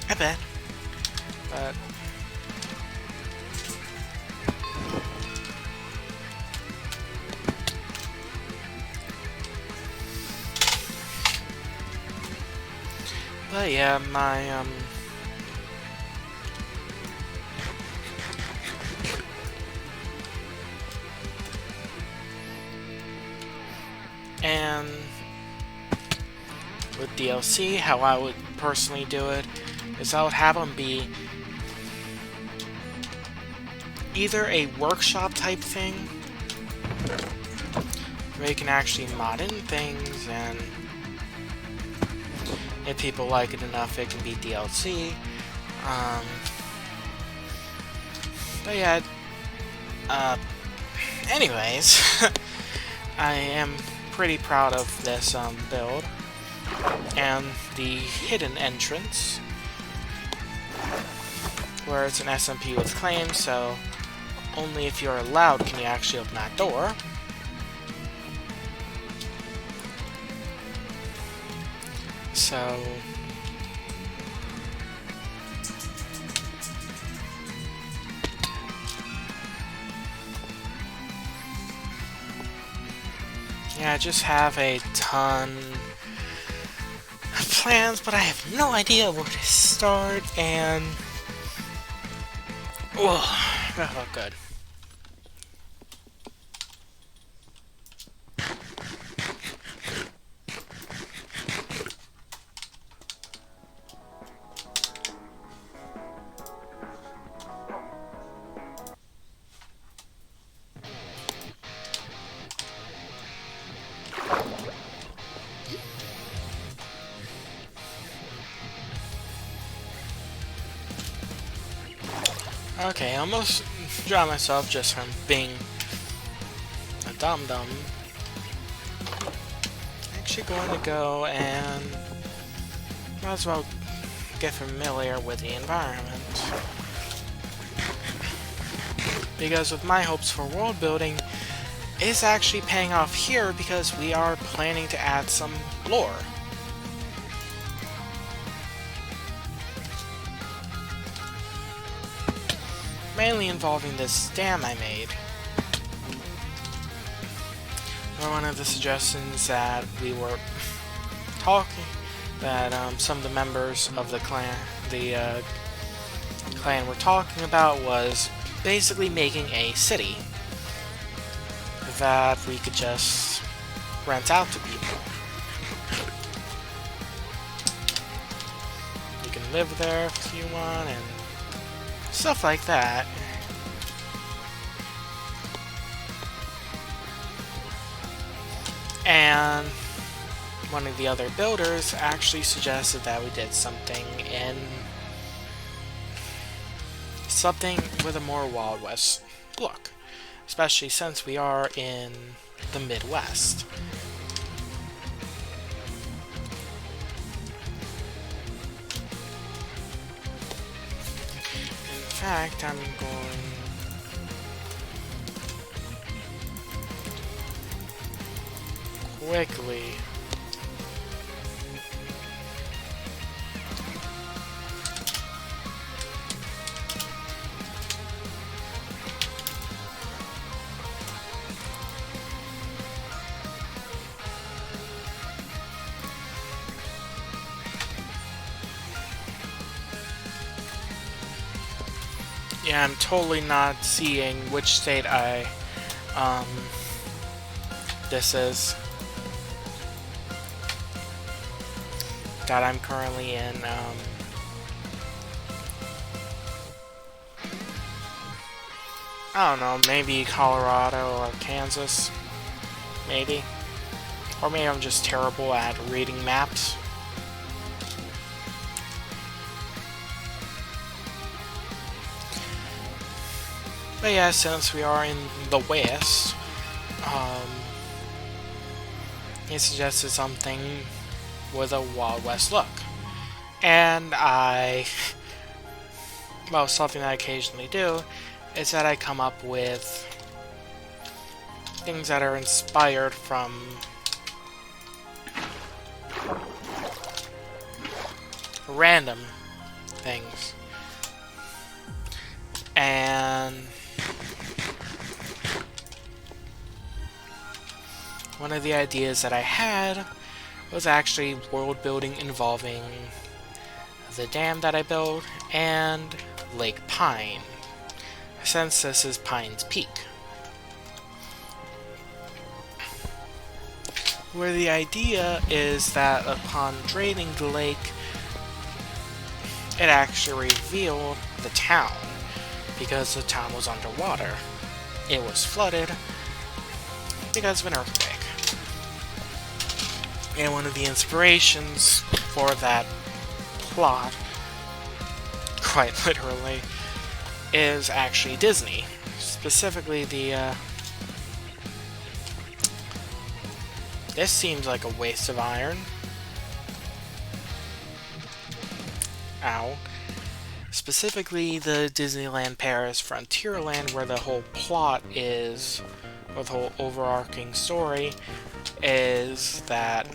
a bit. But yeah, my And with DLC, how I would personally do it is I would have them be either a workshop type thing where you can actually mod in things, and if people like it enough, it can be DLC. But yeah, anyways, I am pretty proud of this build and the hidden entrance, where it's an SMP with claims, so only if you're allowed can you actually open that door. So yeah, I just have a ton of plans, but I have no idea where to start, and that felt good. Okay, I almost dropped myself just from being a dum-dum. Actually going to go and might as well get familiar with the environment. Because with my hopes for world building is actually paying off here, because we are planning to add some lore. Mainly involving this dam I made. Or one of the suggestions that we were talking, that some of the members of the clan were talking about, was basically making a city that we could just rent out to people. You can live there if you want, and stuff like that. And one of the other builders actually suggested that we did something with a more Wild West look, especially since we are in the Midwest. In fact, I'm going quickly yeah, I'm totally not seeing which state this is. That I'm currently in, I don't know, maybe Colorado or Kansas, maybe. Or maybe I'm just terrible at reading maps. But yeah, since we are in the West, he suggested something with a Wild West look. And well, something I occasionally do is that I come up with things that are inspired from random things. And one of the ideas that I had was actually world building involving the dam that I built and Lake Pine, since this is Pine's Peak. where the idea is that upon draining the lake, it actually revealed the town, because the town was underwater. It was flooded because of an earthquake. And one of the inspirations for that plot, quite literally, is actually Disney. Specifically the, this seems like a waste of iron. Ow. Specifically the Disneyland Paris Frontierland, where the whole plot is, or the whole overarching story, is that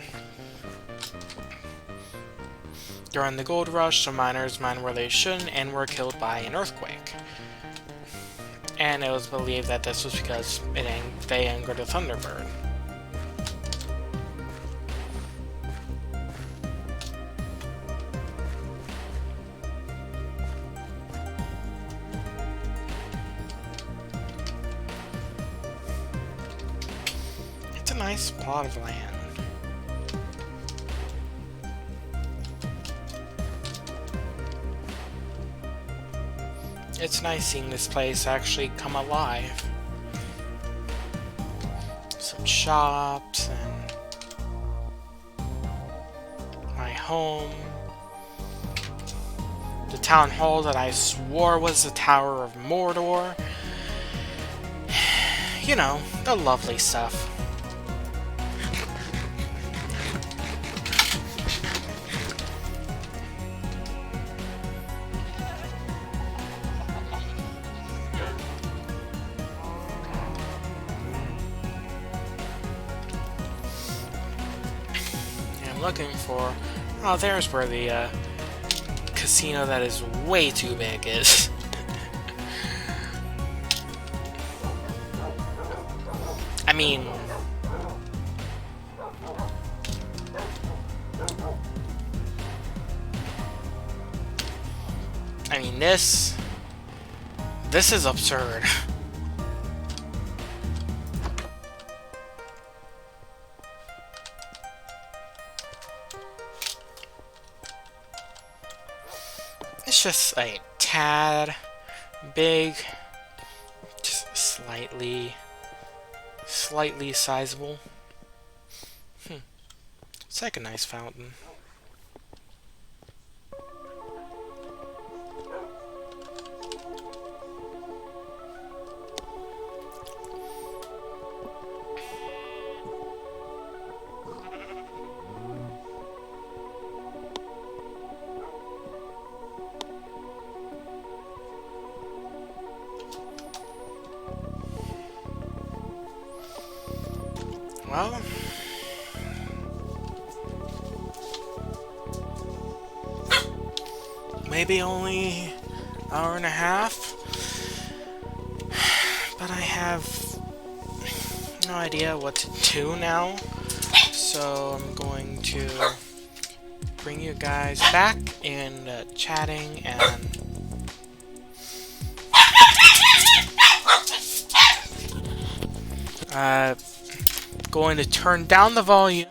during the gold rush, some miners mined where they shouldn't and were killed by an earthquake. And it was believed that this was because they angered a Thunderbird. It's a nice plot of land. It's nice seeing this place actually come alive. Some shops and my home. The town hall that I swore was the Tower of Mordor. You know, the lovely stuff. Looking for... Oh, there's where the casino that is way too big is. I mean... this is absurd. It's just a tad big, just slightly sizable. It's like a nice fountain. Well, maybe only an hour and a half, but I have no idea what to do now, so I'm going to bring you guys back in chatting and going to turn down the volume